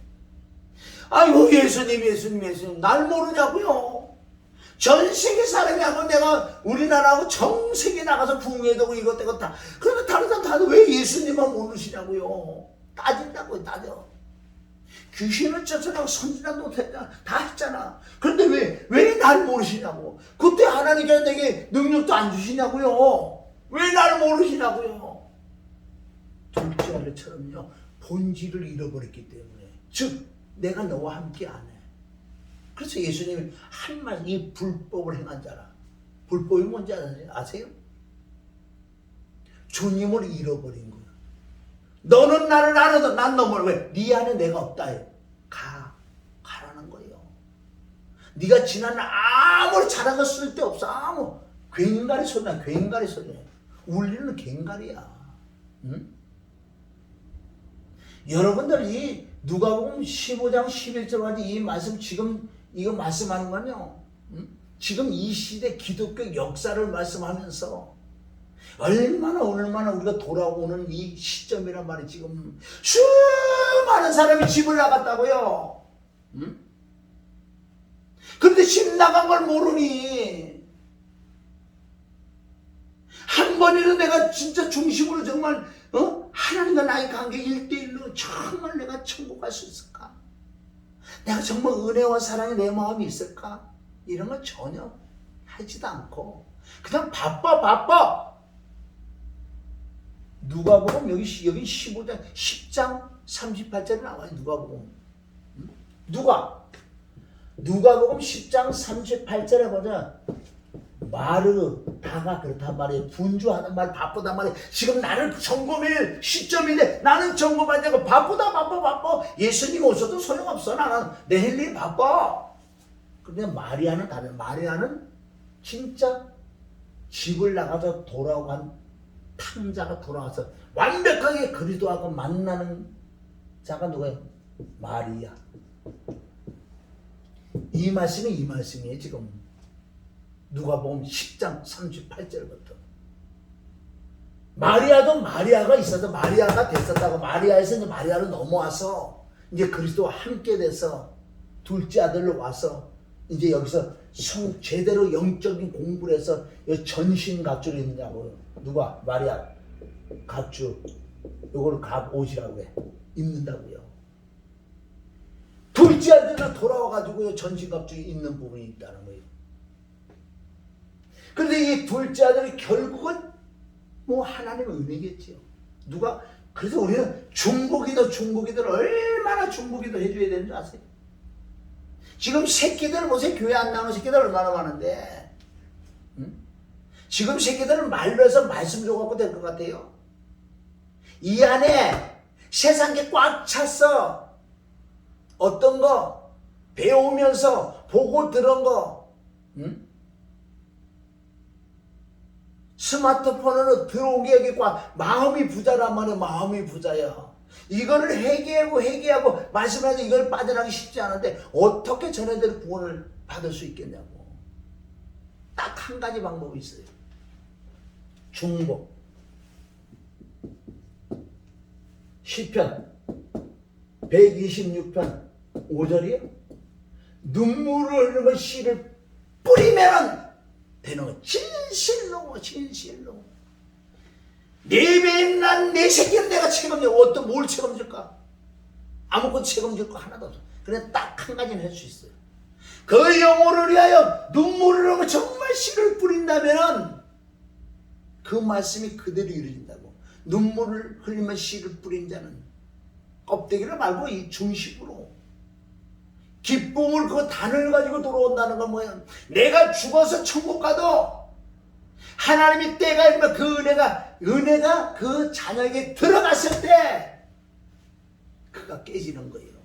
아이고 예수님 날 모르냐고요. 전 세계 사람이 하고 내가 우리나라하고 전 세계 나가서 부흥회도 이것저것 다. 그런데 다른 사람 다들 왜 예수님만 모르시냐고요. 따진다고요. 따져. 귀신을 쫓아내고 선지자도 다 했잖아. 그런데 왜 날 모르시냐고. 그때 하나님께서 내게 능력도 안 주시냐고요. 왜 날 모르시냐고요. 둘째 아들처럼요. 본질을 잃어버렸기 때문에. 즉 내가 너와 함께 안 해. 그래서 예수님이 한 말, 이 불법을 행한 자라. 불법이 뭔지 아세요? 주님을 잃어버린 거야. 너는 나를 알아도 난 너를 왜? 네 안에 내가 없다 해. 가라는 거예요. 네가 지난 아무리 잘한 거 쓸데없어. 아무 괭가리 소리야. 괭가리 소리야. 울리는 괭가리야. 응? 여러분들 이 누가복음 15장 11절까지 이 말씀 지금 이거 말씀하는 거는요. 응? 지금 이 시대 기독교 역사를 말씀하면서 얼마나 우리가 돌아오는 이 시점이란 말이 지금 수많은 사람이 집을 나갔다고요. 응? 그런데 집 나간 걸 모르니 한 번이라도 내가 진짜 중심으로 정말 하나님과 나의 관계 1대1로 정말 내가 천국 갈 수 있을까? 내가 정말 은혜와 사랑에 내 마음이 있을까? 이런 걸 전혀 하지도 않고 그냥 바빠. 누가복음 여기 15장 10장 38절에 나와요. 누가복음. 누가복음 10장 38절에 보자. 마르다가 그렇단 말이에요. 분주하단 말이에요. 바쁘단 말이에요. 지금 나를 점검할 시점인데 나는 점검하려고 바빠. 예수님 오셔도 소용없어. 나는 내 할 일 바빠. 근데 마리아는 다른. 마리아는 진짜 집을 나가서 돌아간 탕자가 돌아와서 완벽하게 그리스도하고 만나는 자가 누구예요? 마리아. 이 말씀이에요. 지금 누가복음 10장 38절부터. 마리아도 마리아가 있어서 마리아가 됐었다고. 마리아에서 이제 마리아로 넘어와서 이제 그리스도와 함께 돼서 둘째 아들로 와서 이제 여기서 제대로 영적인 공부를 해서 전신 갑주를 입는다고요. 누가? 마리아. 갑주. 요걸 갑옷이라고 해. 입는다고요. 둘째 아들로 돌아와가지고 전신 갑주 입는 부분이 있다는 거예요. 그런데 이 둘째 아들이 결국은 뭐 하나님의 은혜겠지요. 그래서 우리는 중보기도 얼마나 중보기도 해줘야 되는 줄 아세요? 지금 새끼들 보세요. 교회 안 나오는 새끼들 얼마나 많은데. 응? 지금 새끼들은 말로 해서 말씀 줘갖고 될 것 같아요. 이 안에 세상 게 꽉 찼어. 어떤 거 배우면서 보고 들은 거. 응? 스마트폰으로 들어오게 여기 꽉. 마음이 부자란 말이야. 마음이 부자야. 이거를 회개하고 말씀하면서 이걸 빠져나가기 쉽지 않은데 어떻게 전해들 구원을 받을 수 있겠냐고. 딱 한 가지 방법이 있어요. 중보. 시편 126편 5절이에요. 눈물을 흘리면 씨를 뿌리면은 되는 거. 진실로. 내 배인 난 내 새끼는 내가 책임져. 뭘 책임질까? 아무것도 책임질 거 하나도 없어. 그냥 딱 한 가지는 할 수 있어요. 그 영혼을 위하여 눈물을 흘리고 정말 씨를 뿌린다면 그 말씀이 그대로 이루어진다고. 눈물을 흘리면 씨를 뿌린 자는 껍데기를 말고 이 중심으로 기쁨을 그 단을 가지고 돌아온다는 건 뭐야? 내가 죽어서 천국 가도 하나님이 때가 이르면 그 은혜가 그 자녀에게 들어갔을 때 그가 깨지는 거예요.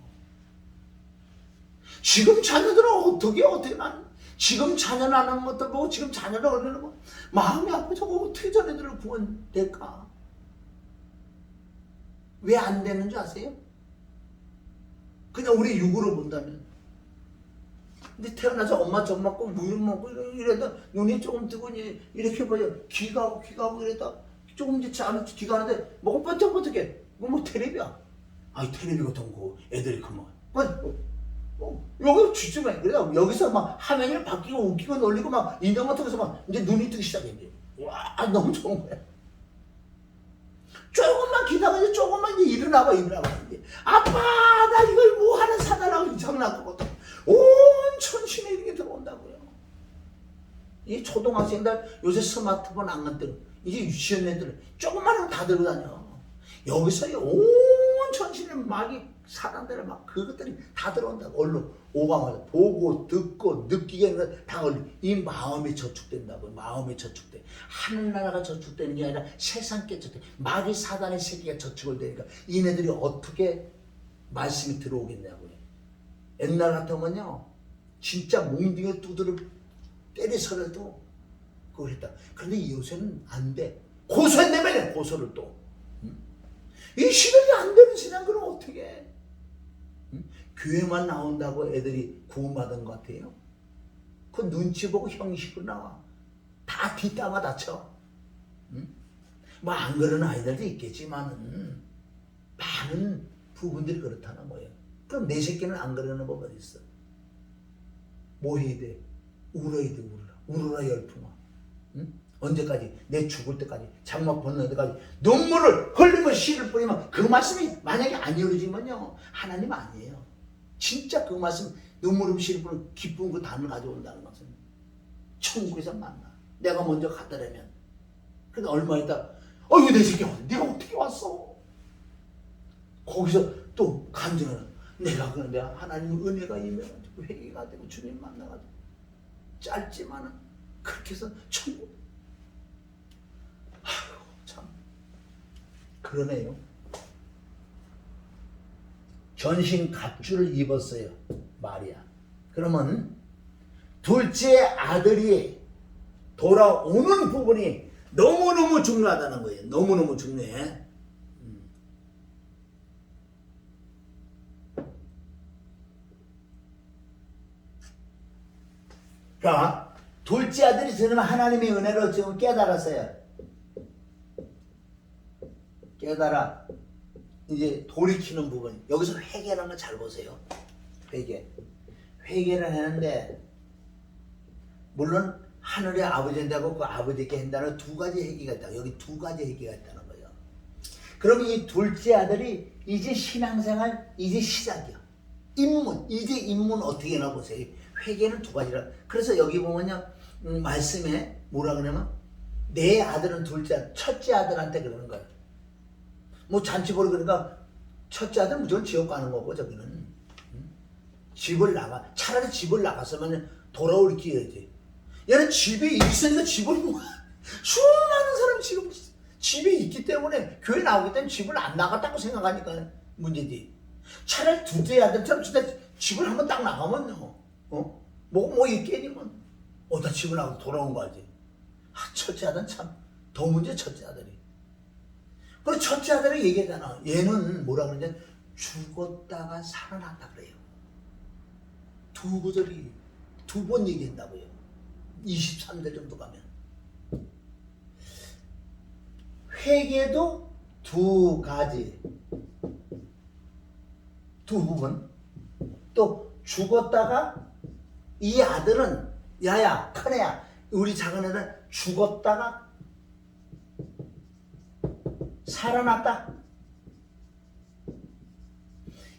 지금 자녀들은 어떻게 난 지금 자녀 낳는 것들 보고 지금 자녀를 얻는 거 마음이 아프죠. 어떻게 자녀들을 구원될까? 왜 안 되는 줄 아세요? 그냥 우리 육으로 본다면. 근데 태어나서 엄마 젖 먹고 물 먹고 이러다 눈이 조금 뜨고 이렇게 보여 귀가 하고 이러다 조금 이제 귀가 하는데 뭐가 번쩍번쩍해. 이거 뭐 테레비야? 아이 테레비 같은 거 애들이 그만. 여기 주춤해. 그래 여기서 막 화면이 바뀌고 웃기고 놀리고 막 인형 같은 거서 막 이제 눈이 뜨기 시작해. 와 너무 좋은 거야. 조금만 기다려 조금만 이제 일어나봐. 이제 아빠 나 이걸 뭐 하나 사달라고 장난꾸거든. 온 천신에 이렇게 들어온다고요. 이 초등학생들 요새 스마트폰 안 갖대로 이제 유치원 애들 조금만 하면 다 들고 다녀. 여기서 온 천신에 막이 사람들을 막 그것들이 다 들어온다고. 얼로 오가마자 보고 듣고 느끼게 하는 거 다 걸려. 이 마음이 저축된다고. 마음이 저축돼. 하늘나라가 저축되는 게 아니라 세상께 저축돼. 마귀 사단의 세계가 저축을 되니까 이네들이 어떻게 말씀이 들어오겠냐고요. 옛날 같으면요 진짜 몽둥이 두드려 때리서라도 그걸 했다. 그런데 요새는 안 돼. 고소한다며 고소를 또. 이 시력이 안 되는 신앙 그럼 어떻게 해? 교회만 나온다고 애들이 구원받은 것 같아요? 그 눈치 보고 형식으로 나와. 다 뒷담화 다쳐. 뭐 안 그러는 아이들도 있겠지만은 많은 부분들이 그렇다는 거예요. 그럼 내 새끼는 안 그러는 법 어디 있어? 뭐 해야 돼? 울어야 돼. 울어라 열풍아. 언제까지? 내 죽을 때까지, 장막 벗는 때까지 눈물을 흘리면 씨를 뿌리면 그 말씀이 만약에 안 이루어지면요 하나님 아니에요. 진짜 그 말씀 눈물을 씨를 뿌리면 기쁜 그 단을 가져온다는 것은 천국에서 만나. 내가 먼저 갔다라면. 근데 얼마 있다 이거 내 새끼 네가 어떻게 왔어? 거기서 또 간증하는 내가 하나님 은혜가 임해가지고 회개가 되고 주님 만나가지고 짧지만은 그렇게 해서 천국. 아유 참 그러네요. 전신 갑주를 입었어요 마리아. 그러면 둘째 아들이 돌아오는 부분이 너무너무 중요하다는 거예요. 너무너무 중요해. 자, 둘째 아들이 저는 하나님의 은혜로 지금 깨달았어요. 깨달아 이제 돌이키는 부분. 여기서 회개라는 거 잘 보세요. 회개를 하는데 물론 하늘의 아버지인다고 그 아버지께 한다는 두 가지 회개가 있다. 여기 두 가지 회개가 있다는 거예요. 그러면 이 둘째 아들이 이제 신앙생활 이제 시작이야. 이제 입문 어떻게 하나 보세요. 회개는 두 가지라. 그래서 여기 보면요 말씀에 뭐라 그러냐면 내 아들은 첫째 아들한테 그러는 거예요. 뭐 잔치보러 그러니까 첫째 아들은 무조건 지옥 가는 거고 저기는 집을 나가. 차라리 집을 나갔으면 돌아올 기회지. 얘는 집에 있으니까 집을 수많은 사람이 지금 집에 있기 때문에 교회 나오기 때문에 집을 안 나갔다고 생각하니까 문제지. 차라리 둘째 아들처럼 진짜 집을 한번 딱 나가면요 뭐 있겠니면 나 집을 나가고 돌아온 거 알지. 첫째 아들은 참 더 문제. 첫째 아들이. 그리고 첫째 아들이 얘기하잖아. 얘는 뭐라 그러냐 죽었다가 살아났다 그래요. 두 구절이 두 번 얘기한다고요. 23절 정도 가면. 회개도 두 가지, 두 부분. 또 죽었다가 이 아들은 야야 큰애야 우리 작은 애는 죽었다가 살아났다.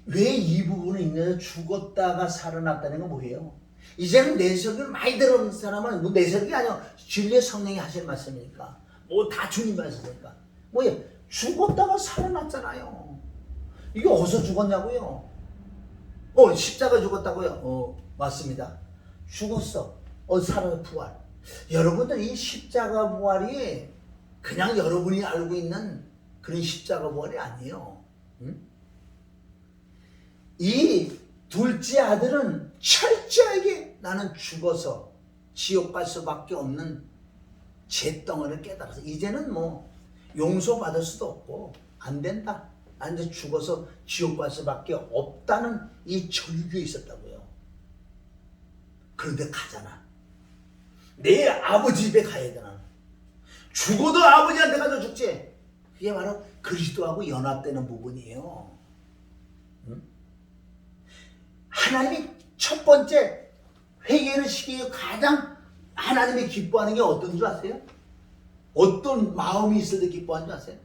왜 이 부분을 있냐면 죽었다가 살아났다는 건 뭐예요? 이제는 내세력을 많이 들어오는 사람은 뭐 내세력이 아니야. 진리의 성령이 하실 말씀이니까 뭐 다 주님 말씀이니까 뭐예요? 죽었다가 살아났잖아요. 이게 어디서 죽었냐고요? 십자가 죽었다고요? 맞습니다. 죽었어. 살아서 부활. 여러분들 이 십자가 부활이 그냥 여러분이 알고 있는 그런 십자가 부활이 아니에요. 응? 이 둘째 아들은 철저하게 나는 죽어서 지옥 갈 수밖에 없는 죄덩어리를 깨달아서 이제는 뭐 용서받을 수도 없고 안 된다. 난 이제 죽어서 지옥 갈 수밖에 없다는 이 절규에 있었다고요. 그런데 가잖아. 내 아버지 집에 가야 되나. 죽어도 아버지한테 가서 죽지. 그게 바로 그리스도하고 연합되는 부분이에요. 응? 하나님이 첫 번째 회개를 시키고 가장 하나님이 기뻐하는 게 어떤 줄 아세요? 어떤 마음이 있을 때 기뻐하는 줄 아세요?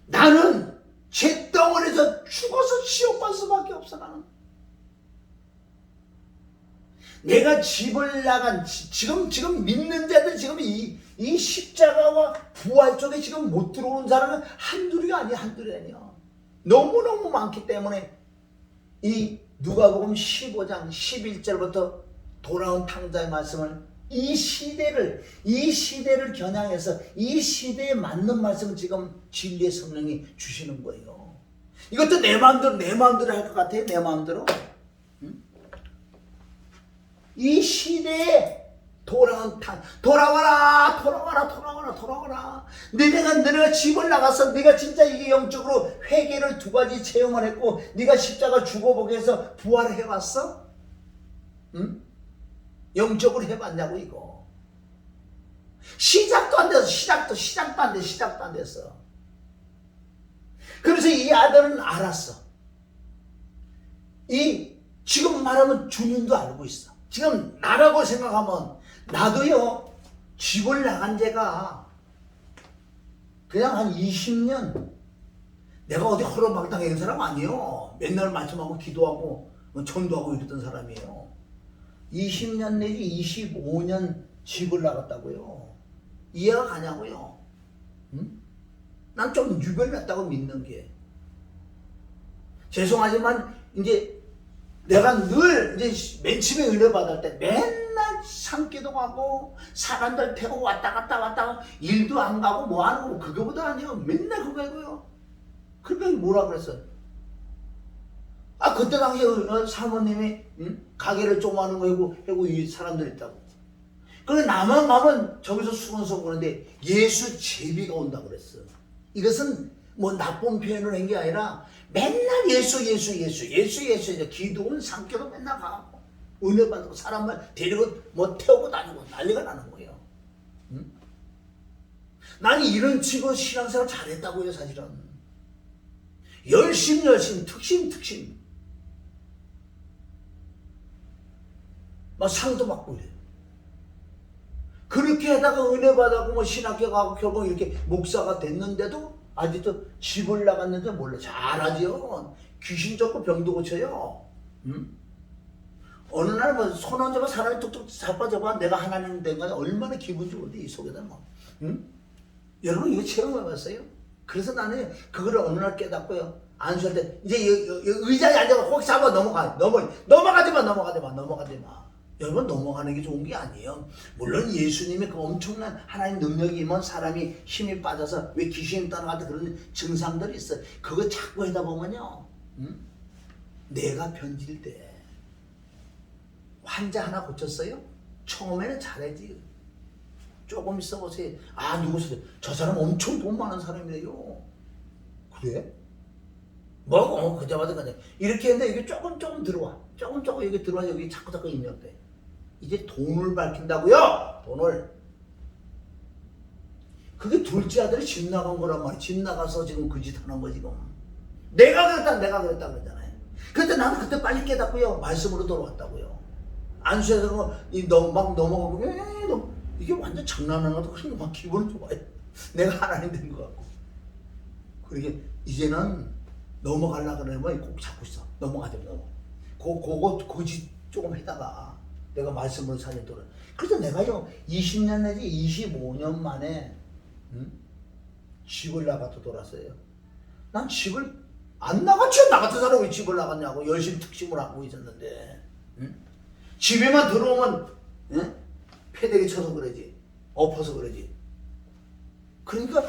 나는 죄덩어리에서 죽어서 지옥 갈 수밖에 없어. 나는 내가 집을 나간 지금 믿는 자들 지금 이 십자가와 부활 쪽에 지금 못 들어오는 사람은 한둘이 아니야. 너무너무 많기 때문에 이 누가복음 15장 11절부터 돌아온 탕자의 말씀을 이 시대를 겨냥해서 이 시대에 맞는 말씀을 지금 진리의 성령이 주시는 거예요. 이것도 내 마음대로 할 것 같아요. 내 마음대로. 응? 이 시대에 돌아온 돌아와라. 너네가 집을 나가서 네가 진짜 이게 영적으로 회개를 두 가지 체험을 했고 네가 십자가 죽어보게 해서 부활을 해봤어? 응? 영적으로 해봤냐고 이거. 시작도 안 됐어. 시작도 안 됐어. 그래서 이 아들은 알았어. 지금 말하면 주님도 알고 있어. 지금 나라고 생각하면 나도요 집을 나간 지가 그냥 한 20년 내가 어디 허름방탕 이런 사람 아니에요. 맨날 말씀하고 기도하고 전도하고 이랬던 사람이에요. 20년 내지 25년 집을 나갔다고요. 이해가 가냐고요. 응? 난 좀 유별났다고 믿는 게. 죄송하지만 이제 내가 늘 이제 맨 처음에 은혜 받을 때 맨날 산기도 가고 사람들 태우고 왔다 갔다 일도 안 가고 뭐 하는 거 그거보다 아니에요. 맨날 그거고요. 그러니까 뭐라 그랬어? 그때 당시에 사모님이 가게를 좀 하는 거 하고 이 사람들 있다고. 그래 나만 가면 저기서 수건서 보는데 예수 제비가 온다 그랬어. 이것은 뭐 나쁜 표현을 한 게 아니라 맨날 예수 기도원 상교도 맨날 가고 은혜 받고 사람을 데리고 뭐 태우고 다니고 난리가 나는 거예요. 응? 나는 이런 치고 신앙생활 잘했다고요. 사실은 열심히 특심 막 상도 받고 이래요. 그렇게 하다가 은혜 받았고 뭐 신학교 가고 결국 이렇게 목사가 됐는데도 아직도 집을 나갔는지 몰라. 잘하죠. 귀신 쫓고 병도 고쳐요. 응? 어느 날 뭐 손 얹어봐 사람이 뚝뚝 자빠져봐 내가 하나님 된 거는 얼마나 기분 좋은데 이 속에다 뭐. 응? 여러분 이거 체험해봤어요? 그래서 나는 그거를 어느 날 깨닫고요. 안수할 때 이제 의자에 앉아서 혹 잡아 넘어가지 마. 여러분 넘어가는 게 좋은 게 아니에요. 물론 예수님의 그 엄청난 하나님 능력이 임한 사람이 힘이 빠져서 왜 귀신이 따라가다 그런 증상들이 있어. 그거 자꾸 하다 보면요. 응? 내가 변질 때 환자 하나 고쳤어요? 처음에는 잘하지. 조금 있어보세요. 누구세요? 저 사람 엄청 돈 많은 사람이래요. 그래? 그자마자 이렇게 했는데 이게 조금 들어와. 조금 여기 들어와 여기 자꾸 입력돼. 이제 돈을 밝힌다고요. 돈을. 그게 둘째 아들이 집 나간 거란 말이야. 집 나가서 지금 그 짓 하는 거 지금. 내가 그랬다 그랬잖아요. 그런데 나는 그때 빨리 깨닫고요. 말씀으로 돌아왔다고요. 안수해서 막 넘어가고 이게 완전 장난하는 것도 그런 막 기분 좋아요. 내가 하나님 된 것 같고. 그러게 이제는 넘어가려고 그러면 꼭 잡고 있어. 넘어가자. 그거 짓 조금 해다가 내가 말씀으로 사진 돌아. 그래서 내가요 20년 내지 25년 만에 집을 나가서 돌았어요. 난 집을 안 나갔죠. 나 같은 사람이 왜 집을 나갔냐고. 열심히 특심을 하고 있었는데. 응? 집에만 들어오면 응? 패대기 쳐서 그러지. 엎어서 그러지. 그러니까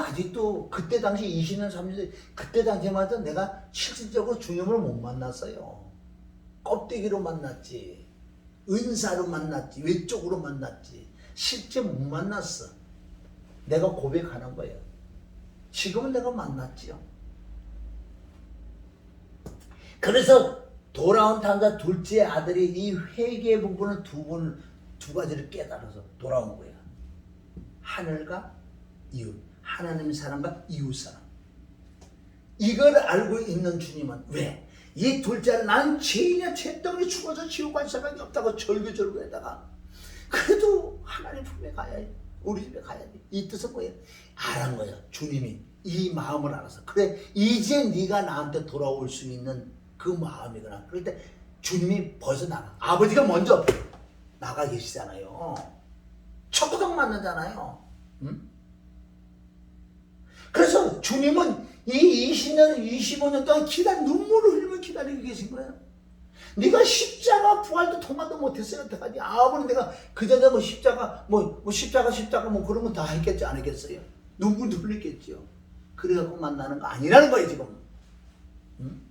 아직도 그때 당시 20년 30년 그때 당시만 해도 내가 실질적으로 주님을 못 만났어요. 껍데기로 만났지. 은사로 만났지. 외적으로 만났지. 실제 못 만났어. 내가 고백하는 거예요. 지금은 내가 만났지요. 그래서 돌아온 탕자 둘째 아들이 이 회개 부분을 두 가지를 깨달아서 돌아온 거야. 하늘과 이웃, 하나님의 사랑과 이웃 사랑. 이걸 알고 있는 주님은 왜? 이 둘째 아들 나는 죄인이야. 죄 때문에 죽어서 지옥 갈 생각이 없다고 절규절규에다가 그래도 하나님 품에 가야지. 우리 집에 가야지. 이 뜻은 뭐예요? 알은 거야. 주님이 이 마음을 알아서 그래 이제 네가 나한테 돌아올 수 있는 그 마음이구나. 그럴 때 주님이 벌써 나가. 아버지가 먼저 나가 계시잖아요. 첫구덕 만나잖아요. 응? 그래서 주님은 이 20년, 25년 동안 눈물을 흘리며 기다리고 계신 거예요. 네가 십자가 부활도 통과도 못했어요. 어떡하지? 아무리 내가 그전에 뭐 십자가 뭐 그런 건 다 했겠지 안 했겠어요? 눈물도 흘렸겠죠. 그래갖고 만나는 거 아니라는 거예요 지금. 응?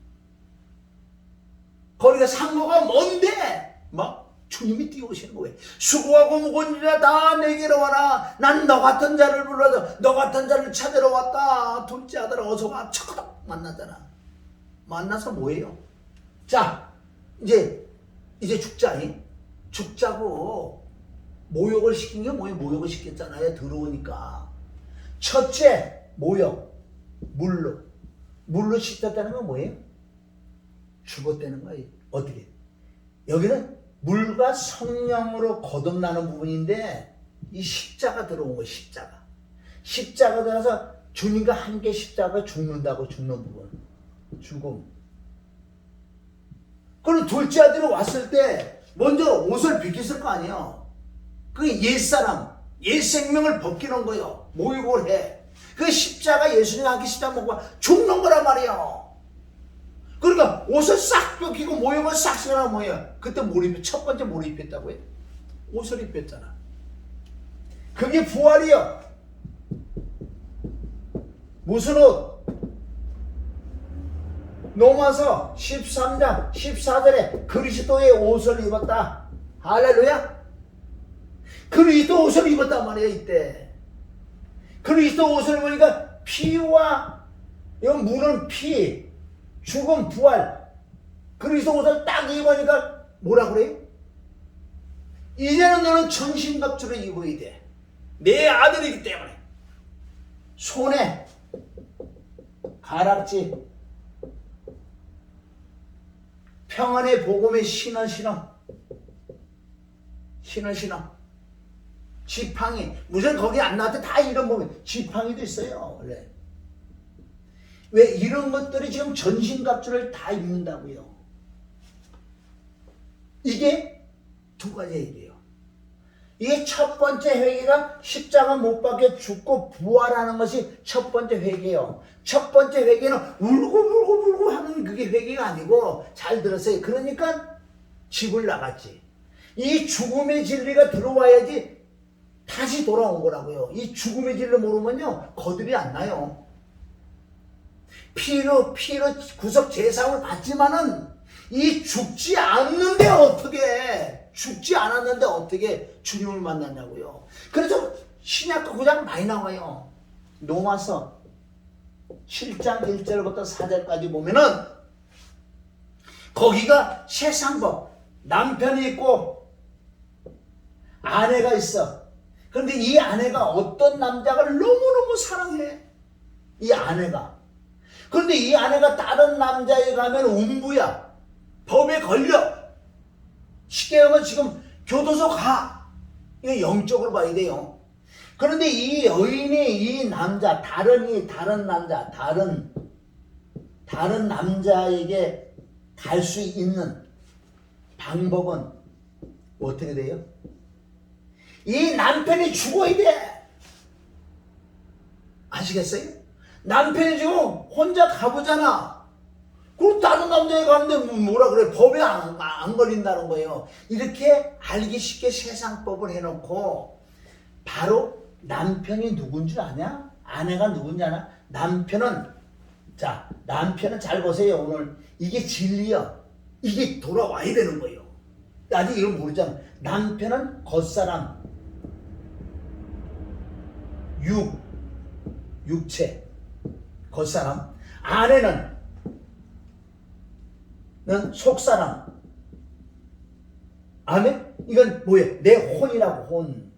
거리가 상고가 먼데 막 주님이 뛰어오시는 거예요. 수고하고 무거운 일이라 다 내게로 와라. 난 너 같은 자를 불러서 너 같은 자를 찾으러 왔다. 둘째 아들 어서 와. 척척 만나잖아. 만나서 뭐예요? 자 이제 죽자고 모욕을 시킨 게 뭐예요? 모욕을 시켰잖아요. 들어오니까 첫째 모욕 물로 씻었다는 건 뭐예요? 죽었다는 거예요. 어떻게? 여기는 물과 성령으로 거듭나는 부분인데 이 십자가 들어온 거예요. 십자가 들어서 주님과 함께 십자가 죽는다고 죽는 부분. 죽음. 그럼 둘째 아들이 왔을 때 먼저 옷을 벗겼을 거 아니에요. 그게 옛사람, 옛 생명을 벗기는 거예요. 모욕을 해. 그 십자가 예수님과 함께 십자가 먹고 죽는 거란 말이에요. 그러니까 옷을 싹 벗기고 모욕을 싹 쓰나 뭐예요? 그때 첫 번째 뭘 입혔다고요? 옷을 입혔잖아. 그게 부활이요. 무슨 옷? 로마서 13장 14절에 그리스도의 옷을 입었다. 할렐루야. 그리스도 옷을 입었단 말이에요. 이때 그리스도 옷을 보니까 피와 이건 물은 피, 죽음, 부활. 그리스도 옷을 딱 입으니까 뭐라 그래요? 이제는 너는 전신갑주를 입어야 돼. 내 아들이기 때문에. 손에 가락지, 평안의 복음의 신을 신어. 지팡이. 무슨 거기 안 나한테 다 이런 보면 지팡이도 있어요. 원래. 왜 이런 것들이 지금 전신갑주를 다 입는다고요. 이게 두 가지 얘기예요. 이게 첫 번째 회개가 십자가 못 박혀 죽고 부활하는 것이 첫 번째 회개예요. 첫 번째 회개는 울고 하는 그게 회개가 아니고 잘 들었어요. 그러니까 집을 나갔지. 이 죽음의 진리가 들어와야지 다시 돌아온 거라고요. 이 죽음의 진리 모르면요 거들이 안 나요. 피로 구속 제사를 받지만은 이 죽지 않았는데 어떻게 주님을 만났냐고요. 그래서 신약과 구약 많이 나와요. 로마서 7장 1절부터 4절까지 보면은 거기가 세상법, 남편이 있고 아내가 있어. 그런데 이 아내가 어떤 남자를 너무너무 사랑해. 이 아내가. 그런데 이 아내가 다른 남자에 가면 음부야. 법에 걸려. 쉽게 하면 지금 교도소 가. 이거 영적으로 봐야 돼요. 그런데 이 여인이 이 남자, 다른 남자에게 갈 수 있는 방법은 어떻게 돼요? 이 남편이 죽어야 돼. 아시겠어요? 남편이 지금 혼자 가보잖아. 그럼 다른 남자에 가는데 뭐라 그래? 법에 안 걸린다는 거예요. 이렇게 알기 쉽게 세상법을 해놓고 바로 남편이 누군 줄 아냐? 아내가 누군지 아냐? 남편은 잘 보세요. 오늘 이게 진리야. 이게 돌아와야 되는 거예요. 아직 이걸 모르잖아. 남편은 겉사람, 육체, 겉사람. 아내는 속사람. 아멘? 이건 뭐예요? 내 혼이라고, 혼.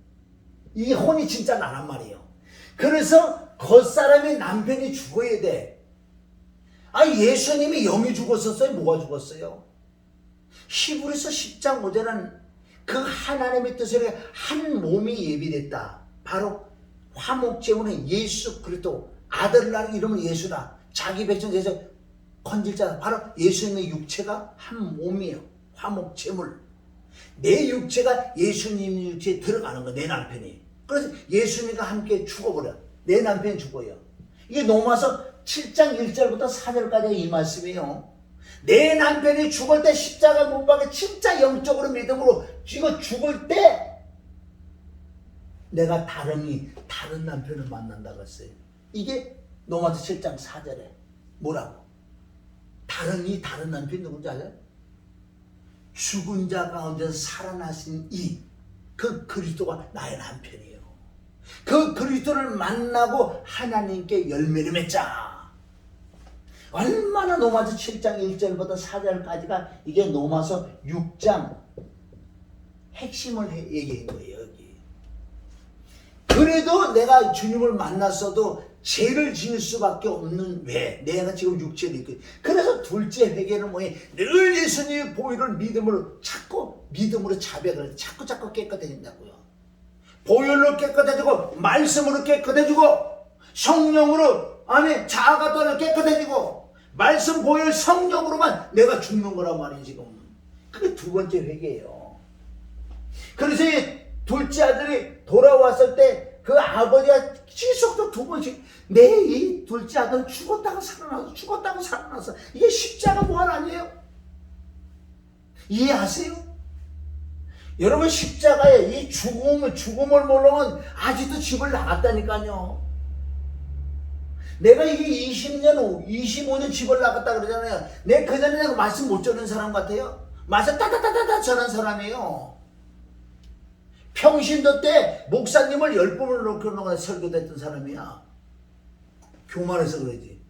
이 혼이 진짜 나란 말이에요. 그래서 겉사람이 남편이 죽어야 돼. 예수님이 영이 죽었었어요? 뭐가 죽었어요? 히브리서 10장 5절은 그 하나님의 뜻으로 한 몸이 예비됐다. 바로 화목제물은 예수 그리스도, 아들 낳은 이름은 예수다. 자기 백성에서 건질 자다. 바로 예수님의 육체가 한 몸이에요. 화목제물. 내 육체가 예수님 육체에 들어가는 거야. 내 남편이. 그래서 예수님과 함께 죽어버려. 내 남편이 죽어요. 이게 로마서 7장 1절부터 4절까지 이 말씀이에요. 내 남편이 죽을 때 십자가 못 박에 진짜 영적으로 믿음으로 이거 죽을 때 내가 다른 남편을 만난다고 했어요. 이게 로마서 7장 4절에 뭐라고? 다른 남편이 누군지 알아요? 죽은 자 가운데서 살아나신 그 그리스도가 나의 남편이에요. 그 그리스도를 만나고 하나님께 열매를 맺자. 얼마나 로마서 7장 1절부터 4절까지가 이게 로마서 6장 핵심을 얘기한 거예요. 여기. 그래도 내가 주님을 만났어도 죄를 지을 수밖에 없는 왜? 내가 지금 육체를 입고. 그래서 둘째 회개는 뭐예요? 늘 예수님의 보혈을 믿음으로 자백을 자꾸 깨끗해진다고요. 보혈로 깨끗해지고 말씀으로 깨끗해지고 성령으로 자아가 떠나 깨끗해지고 말씀 보혈 성령으로만 내가 죽는 거란 말이에요. 지금 그게 두 번째 회개예요. 그래서 이 둘째 아들이 돌아왔을 때 그 아버지가 계속 두 번씩 내 이 둘째 아들은 죽었다가 살아나서 이게 십자가 부활 아니에요? 이해하세요? 여러분 십자가에 이 죽음을 모르면 아직도 집을 나갔다니까요. 내가 이게 20년, 25년 집을 나갔다 그러잖아요. 그 전에 내가 말씀 못 전하는 사람 같아요? 말씀 따다다다다 전한 사람이에요. 평신도 때 목사님을 10번을 놓고 설교됐던 사람이야. 교만해서 그러지.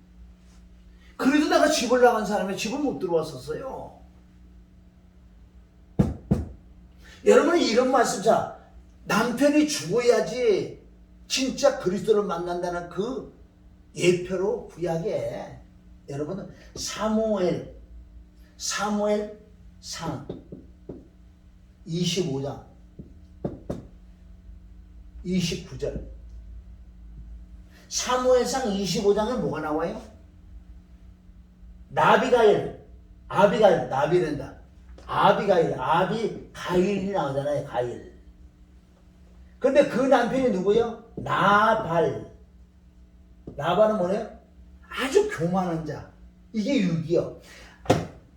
그래도 내가 집을 나간 사람이 집을 못 들어왔었어요. 여러분은 이런 말씀, 남편이 죽어야지 진짜 그리스도를 만난다는 그 예표로 구약에 여러분은 사무엘상 25장 29절 사무엘상 25장에 뭐가 나와요? 아비가일이 나오잖아요. 가일. 근데 그 남편이 누구예요? 나발은 뭐예요? 아주 교만한 자. 이게 6이요.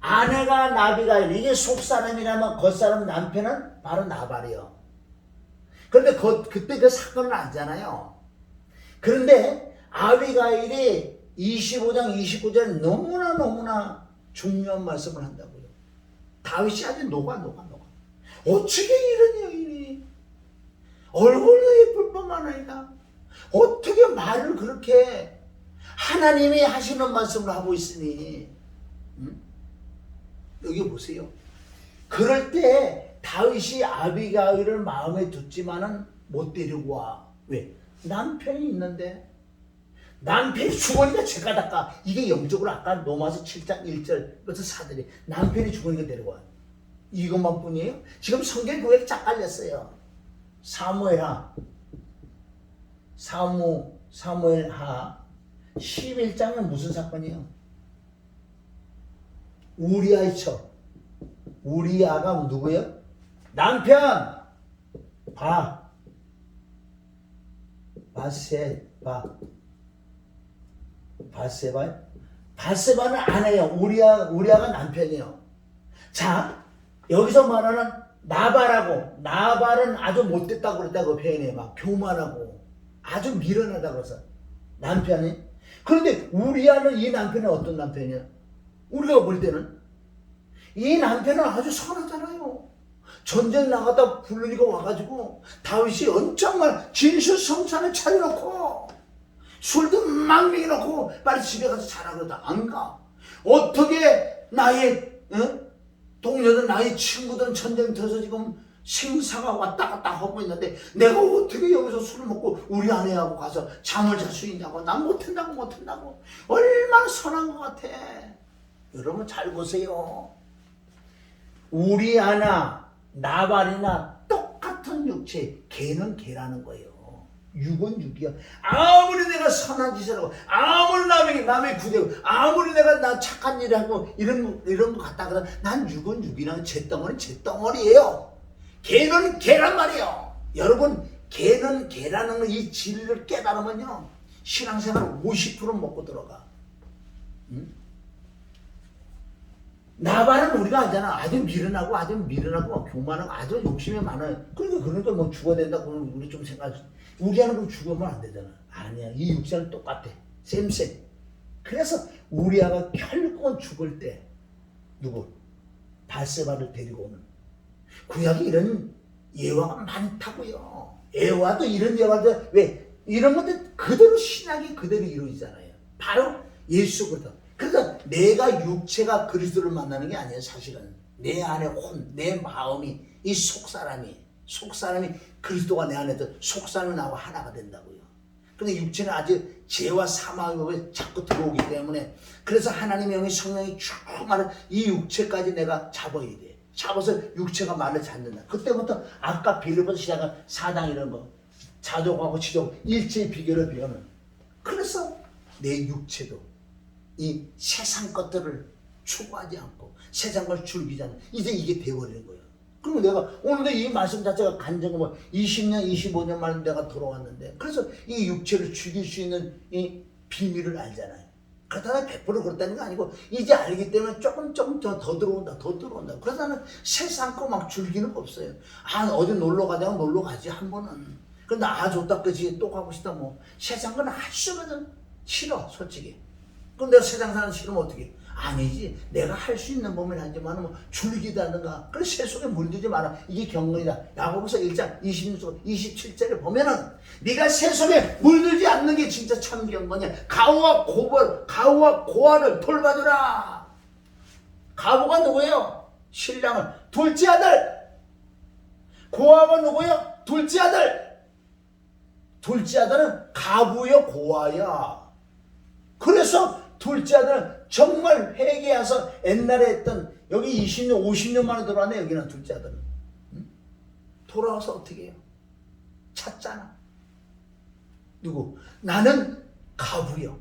아내가 나비가일, 이게 속사람이라면 겉사람 남편은 바로 나발이요. 그런데 그때 그 사건은 아니잖아요. 그런데 아비가일이 25장 29절 너무나 중요한 말씀을 한다고요. 다윗이 아주 녹아. 어떻게 이런 여인이 얼굴도 예쁠 뿐만 아니라 어떻게 말을 그렇게 하나님이 하시는 말씀을 하고 있으니 여기 보세요. 그럴 때 다윗이 아비가일을 마음에 두지만은 못 데리고 와. 왜? 남편이 있는데 남편이 죽으니까 제가 닦아. 이게 영적으로 아까 로마서 7장 1절부터 4절에 남편이 죽으니까 데리고 와. 이것만 뿐이에요? 지금 성경 구약이 쫙 깔렸어요. 사무엘하 11장은 무슨 사건이에요? 우리아의 처. 우리아가 누구예요? 남편 바세바 바세바요? 바세바는 아내예요. 우리아가 남편이에요. 자, 여기서 말하는 나발은 아주 못됐다고 그랬다고 표현해. 막 교만하고 아주 미련하다고 해서 남편이. 그런데 우리아는 이 남편이 어떤 남편이야? 우리가 볼 때는 이 남편은 아주 선하잖아요. 전쟁 나갔다 부르니까 와가지고 다윗이 엄청난 진수성찬을 차려놓고 술도 막 먹여놓고 빨리 집에 가서 자라 그러다 안 가. 어떻게 나의 동료들 나의 친구들은 전쟁터에서 지금 생사가 왔다 갔다 하고 있는데 내가 어떻게 여기서 술을 먹고 우리 아내하고 가서 잠을 잘 수 있냐고. 난 못한다고. 얼마나 선한 것 같아. 여러분 잘 보세요. 우리 아나 나발이나 똑같은 육체. 개는 개라는 거예요. 육은 육이야. 아무리 내가 선한 짓을 하고 아무리 남의 구대고 아무리 내가 나 착한 일을 하고 이런 거 갖다 그러면 난 육은 육이랑 잿덩어리는 잿덩어리예요. 개는 개란 말이에요. 여러분 개는 개라는 이 진리를 깨달으면요 신앙생활 50% 먹고 들어가. 응? 나발은 우리가 알잖아. 아주 미련하고 교만하고 아주 욕심이 많아요. 그러니까 뭐 죽어야 된다 그러면 우리 좀 생각하지. 우리하는 그럼 죽으면 안 되잖아. 아니야. 이 육체는 똑같아. 쌤. 그래서 우리아가 결국은 죽을 때 누구? 바세바를 데리고 오는. 구약에 이런 예화가 많다고요. 예화도 이런 예화도 왜? 이런 것들 그대로 신약이 그대로 이루어지잖아요. 바로 예수거든. 그래서 내가 육체가 그리스도를 만나는 게 아니에요. 사실은 내 안에 내 마음이 이 속사람이 그리스도가 내 안에 있던 속사람이 나와 하나가 된다고요. 근데 육체는 아직 죄와 사망에 자꾸 들어오기 때문에 그래서 하나님의 영이 성령이 쭉 말을 이 육체까지 내가 잡아야 돼. 잡아서 육체가 말을 잡는다. 그때부터 아까 빌립보서 시작한 사당 이런 거 자족하고 지족 일체의 비결을 배우는. 그래서 내 육체도 이 세상 것들을 추구하지 않고 세상 걸 즐기지 않는 이제 이게 되어버리는 거예요. 그리고 내가 오늘도 이 말씀 자체가 간증을 20년 25년 만에 내가 돌아왔는데 그래서 이 육체를 죽일 수 있는 이 비밀을 알잖아요. 그렇다고 100% 그렇다는 게 아니고 이제 알기 때문에 조금 더 들어온다. 그래서 나는 세상 거 막 즐기는 거 없어요. 어디 놀러 가자면 놀러 가지 한 번은. 근데 좋다 그지 또 가고 싶다 뭐. 세상 건 할 수거든. 싫어 솔직히. 그럼 내가 세상 사는 싫으면 어떻게? 아니지. 내가 할 수 있는 범위를 하지만 뭐 줄기다든가. 그래서 새 속에 물들지 마라. 이게 경건이다. 야고보서 1장 26절 27절에 보면은 네가 새 속에 물들지 않는 게 진짜 참 경건이야. 가우와 고아를 돌봐주라. 가부가 누구예요? 신랑을. 둘째 아들. 고아가 누구예요? 둘째 아들. 둘째 아들은 가부요 고아야. 그래서 둘째 아들은 정말 회개해서 옛날에 했던 여기 20년 50년 만에 들어왔네. 여기는 둘째 아들은. 응? 돌아와서 어떻게 해요? 찾잖아. 누구? 나는 가부요.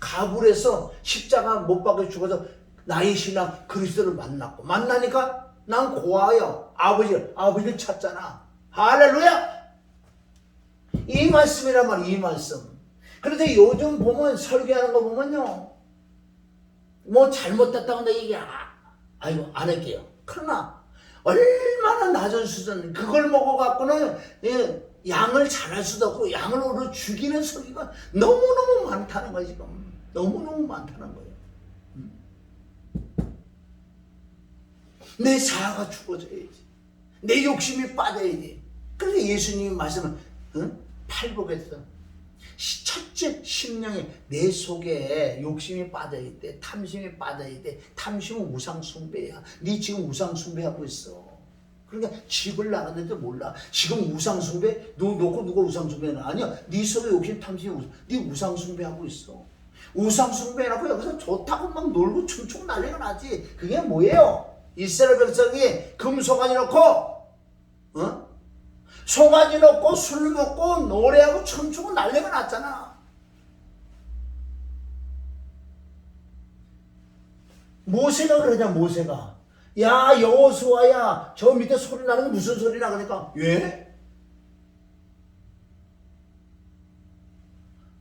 가불에서 십자가 못 박혀 죽어서 나의 신랑 그리스도를 만나니까 난 고아요. 아버지를 찾잖아. 할렐루야. 이 말씀이란 말이야. 이 말씀. 그런데 요즘 보면 설교하는 거 보면요 뭐 잘못됐다고 내 얘기 안 할게요. 그러나 얼마나 낮은 수준 그걸 먹어갖고는 양을 잘할 수도 없고 양을 오히려 죽이는 소리가 너무너무 많다는 거예요. 지금 너무너무 많다는 거예요. 내 자아가 죽어져야지. 내 욕심이 빠져야지. 그래서 예수님이 말씀을 팔복했어. 첫째 심령이 내 속에 욕심이 빠져있대. 탐심이 빠져있대. 탐심은 우상숭배야. 네 지금 우상숭배하고 있어. 그러니까 집을 나갔는데 몰라. 지금 우상숭배? 놓고 누가 우상숭배는 아니야. 네 속에 욕심 탐심이 네 우상숭배하고 있어. 우상숭배라고 여기서 좋다고 막 놀고 춤추고 난리가 나지. 그게 뭐예요? 이스라엘 백성이 금송아지 놓고 송아지 놓고 술 먹고 노래하고 춤추고 난리가 났잖아. 모세가 그러냐. 모세가 야 여호수아야 저 밑에 소리 나는 게 무슨 소리나. 그러니까 왜?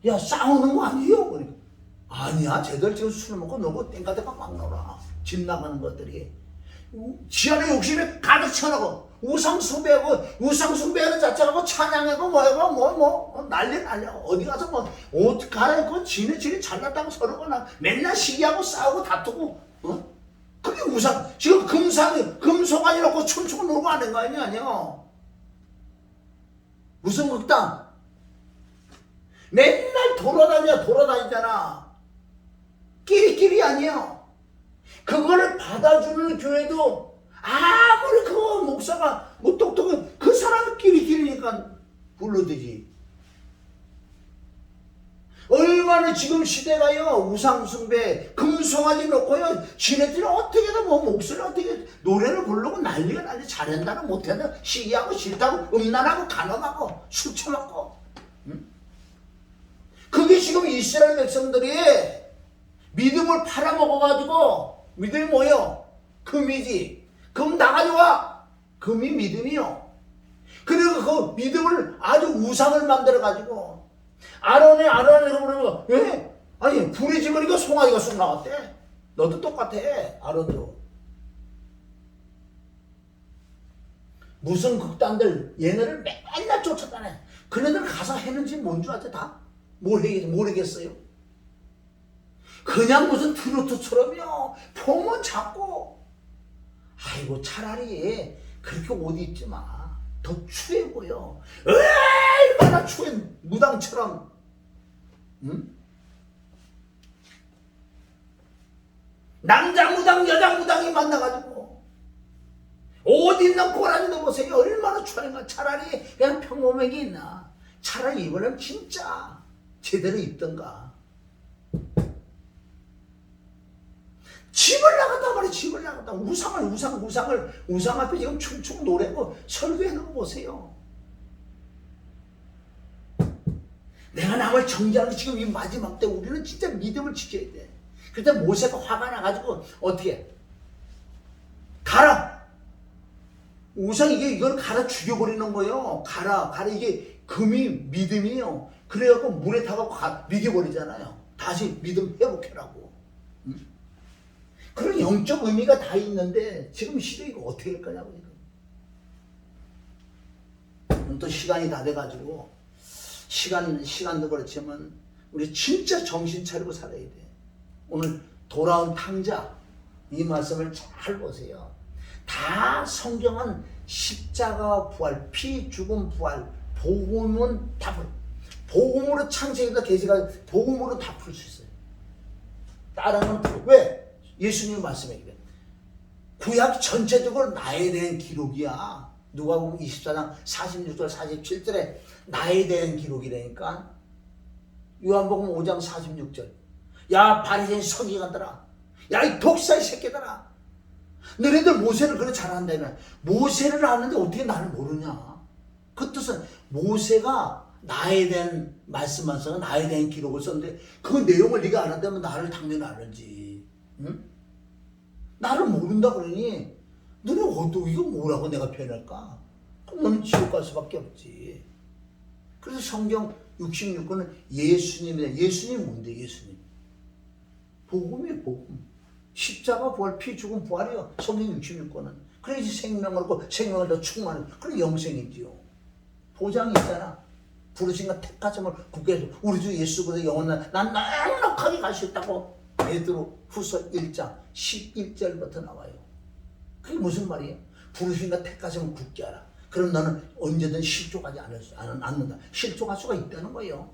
야 싸우는 거 아니에요? 그러니까 아니야, 쟤들 지금 술 먹고 놀고 땡까땡까 막 놀아. 집 나가는 것들이. 지 안에 욕심에 가득 차놓고 우상숭배하는 자체가 찬양하고 난리야. 어디 가서 옷 갈아입고 지네 잘났다고 서로가 맨날 시기하고 싸우고 다투고, 그게 지금 금송아지 놓고 춤추고 놀고 하는 거 아니야? 무슨 극단? 맨날 돌아다니잖아. 끼리끼리 아니야. 그거를 받아주는 교회도 아무리 그 목사가 똑똑한 그 사람끼리니까 불러대지. 얼마나 지금 시대가요, 우상숭배, 금송아지 놓고요, 지네들이 어떻게든 목소리 어떻게 노래를 부르고 난리 잘한다는 못한다, 시기하고 싫다고, 음란하고 간음하고 술 처먹고. 그게 지금 이스라엘 백성들이 믿음을 팔아먹어가지고, 믿음이 뭐요? 금이지. 금 다 가져와. 금이 믿음이요. 그리고 그 믿음을 아주 우상을 만들어가지고, 아론이 그러고, 왜? 아니, 불이 지으니까 송아지가 쑥 나왔대. 너도 똑같아, 아론도. 무슨 극단들, 얘네를 맨날 쫓아다녀. 그네들 가서 했는지 뭔 줄 아세요, 다? 모르겠어요. 그냥 무슨 트로트처럼요, 폼은 잡고. 아이고, 차라리 그렇게 옷 입지 마. 더 추해 보여. 얼마나 추해, 무당처럼. 남자 무당, 여자 무당이 만나가지고 옷 입는 꼬라지도 보세요. 얼마나 추한가. 차라리 그냥 평범하게 있나. 차라리 이번엔 진짜 제대로 입던가. 집을 나갔다 말이야. 집을 나갔다. 우상 앞에 지금 춤추고 노래고 설교해놓은 거 보세요. 내가 남을 정죄하는 지금 이 마지막 때 우리는 진짜 믿음을 지켜야 돼. 그때 모세가 화가 나가지고 어떻게 가라. 우상 이걸 갈아 죽여버리는 거예요. 갈아 이게 금이 믿음이에요. 그래갖고 물에 타갖고 믿어버리잖아요. 다시 믿음 회복해라고. 그런 영적 의미가 다 있는데 지금 시대 이거 어떻게 할 거냐고. 지금 또 시간이 다 돼가지고 시간도 그렇지만 우리 진짜 정신 차리고 살아야 돼. 오늘 돌아온 탕자 이 말씀을 잘 보세요. 다 성경은 십자가 부활, 피 죽음 부활, 복음은 다 복음으로 창세기가 계시가 복음으로 다 풀 수 있어요. 다른 건 왜? 예수님 말씀이거든. 구약 전체적으로 나에 대한 기록이야. 누가복음 24장 46절 47절에 나에 대한 기록이라니까. 요한복음 5장 46절. 야 바리새인 서기관들아, 야 이 독사의 새끼들아, 너희들 모세를 그래 잘한다면 모세를 아는데 어떻게 나를 모르냐. 그 뜻은 모세가 나에 대한 말씀하면서 나에 대한 기록을 썼는데 그 내용을 네가 알았다면 나를 당연히 알지. 응? 나를 모른다 그러니 너네 이거 뭐라고 내가 표현할까? 그럼 너는 지옥 갈 수밖에 없지. 그래서 성경 66권은 예수님이다. 예수님 뭔데? 예수님 복음이에요. 복음. 십자가 부활, 피 죽음 부활이요. 성경 66권은. 그래야지 생명을 얻고 생명을 더 충만해. 그래 영생이지요. 보장이 있잖아. 부르신가 택하심을 굳게 해서 우리 주 예수 그리스도 영원한 난 넉넉하게 갈 수 있다고 베드로 후서 1장 11절부터 나와요. 그게 무슨 말이에요? 부르신가 택하심을 굳게 하라. 그럼 너는 언제든 실족하지 않는다. 실족할 수가 있다는 거예요.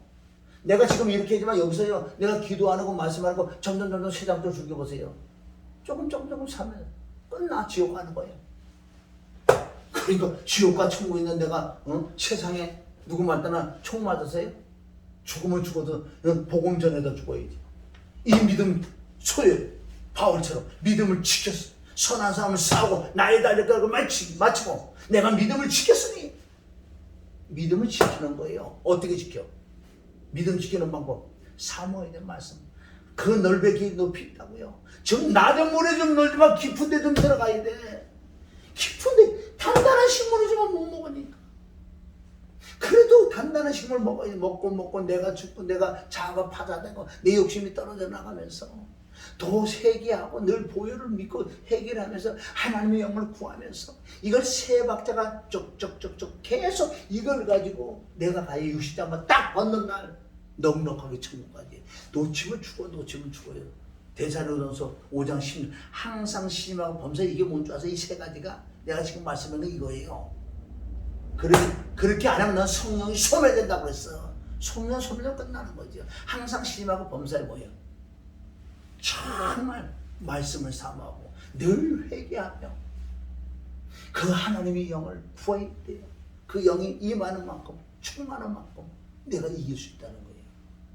내가 지금 이렇게 하지만 여기서요, 내가 기도 안 하고 말씀 안 하고 점점 세상도 죽여보세요. 조금 사면 끝나. 지옥 가는 거예요. 그러니까 지옥과 천국 있는 내가 세상에 누구 맞다나 총 맞으세요? 죽으면 죽어도 복음 전에다 죽어야지. 이 믿음 소유 바울처럼 믿음을 지켰어. 선한 사람을 싸우고 나의 달려가고 마치고 내가 믿음을 지켰으니 믿음을 지키는 거예요. 어떻게 지켜? 믿음 지키는 방법 사모해야 될 말씀. 그 넓게 높이 있다고요. 좀 낮은 물에 좀 놀지만 깊은 데 좀 들어가야 돼. 깊은 데 단단한 식물이지만 못 먹으니까. 그래도 단단한 수많은 식물 먹고 내가 죽고 내가 자아가 파자되고 내 욕심이 떨어져 나가면서 더 회개하고 늘 보혈을 믿고 회개를 하면서 하나님의 영을 구하면서 이걸 세 박자가 쪽쪽쪽쪽 계속 이걸 가지고 내가 가야 육신장만 딱 얻는 날 넉넉하게 천국까지 놓치면 죽어요. 대사로전서 5장 10절 항상 시험하고 범사 이게 뭔지 아세요? 이 세 가지가 내가 지금 말씀하는 게 이거예요. 그렇게 안 하면 넌 성령이 소멸된다고 그랬어. 성령 소멸은 끝나는 거죠. 항상 시험하고 범사에 뭐예요? 정말 말씀을 삼하고 늘 회개하며 그 하나님의 영을 구해야 돼요. 그 영이 임하는 만큼 충만한 만큼 내가 이길 수 있다는 거예요.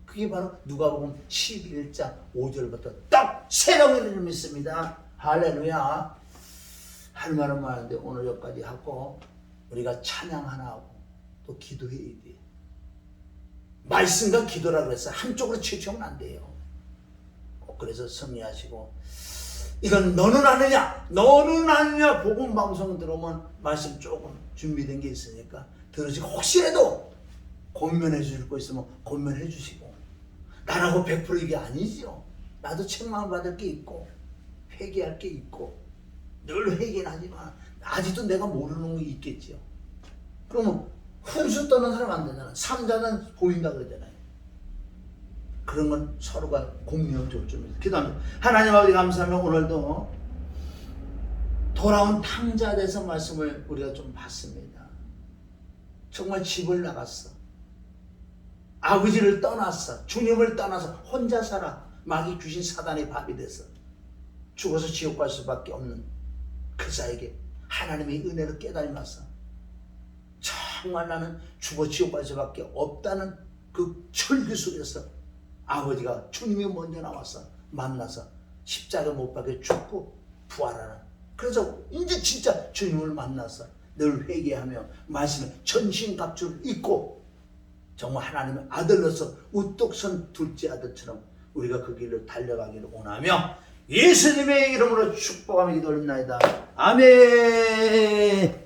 그게 바로 누가복음 11장 5절부터 딱 새로운 을 믿습니다. 할렐루야. 할 말은 많은데 오늘 여기까지 하고 우리가 찬양 하나 하고 또 기도해야 돼요. 말씀과 기도라 그랬어요. 한쪽으로 치우치면 안 돼요. 그래서 승리하시고 이건 너는 아느냐 복음 방송 들어오면 말씀 조금 준비된 게 있으니까 들으시고 혹시라도 권면해 주실 거 있으면 권면해 주시고 나라고 100% 이게 아니죠. 나도 책망 받을 게 있고 회개할 게 있고 늘 회개는 하지만 아직도 내가 모르는 게 있겠죠. 그러면 훈수 떠는 사람 안 되잖아. 삼자는 보인다 그러잖아요. 그런 건 서로가 공유하면 좋을 줄입니다. 기도합니다. 하나님 아버지 감사하며 오늘도 돌아온 탕자에 대해서 말씀을 우리가 좀 봤습니다. 정말 집을 나갔어. 아버지를 떠났어. 주님을 떠나서 혼자 살아. 마귀 귀신 사단의 밥이 돼서 죽어서 지옥 갈 수밖에 없는 그 자에게 하나님의 은혜를 깨달았어. 정말 나는 죽어 지옥 갈 수밖에 없다는 그 철기 속에서 아버지가 주님이 먼저 나와서 만나서 십자가 못 박혀 죽고 부활하는. 그래서 이제 진짜 주님을 만나서 늘 회개하며 말씀에 전신갑주를 입고 정말 하나님의 아들로서 우뚝 선 둘째 아들처럼 우리가 그 길로 달려가기를 원하며 예수님의 이름으로 축복하며 기도합니다. 아멘.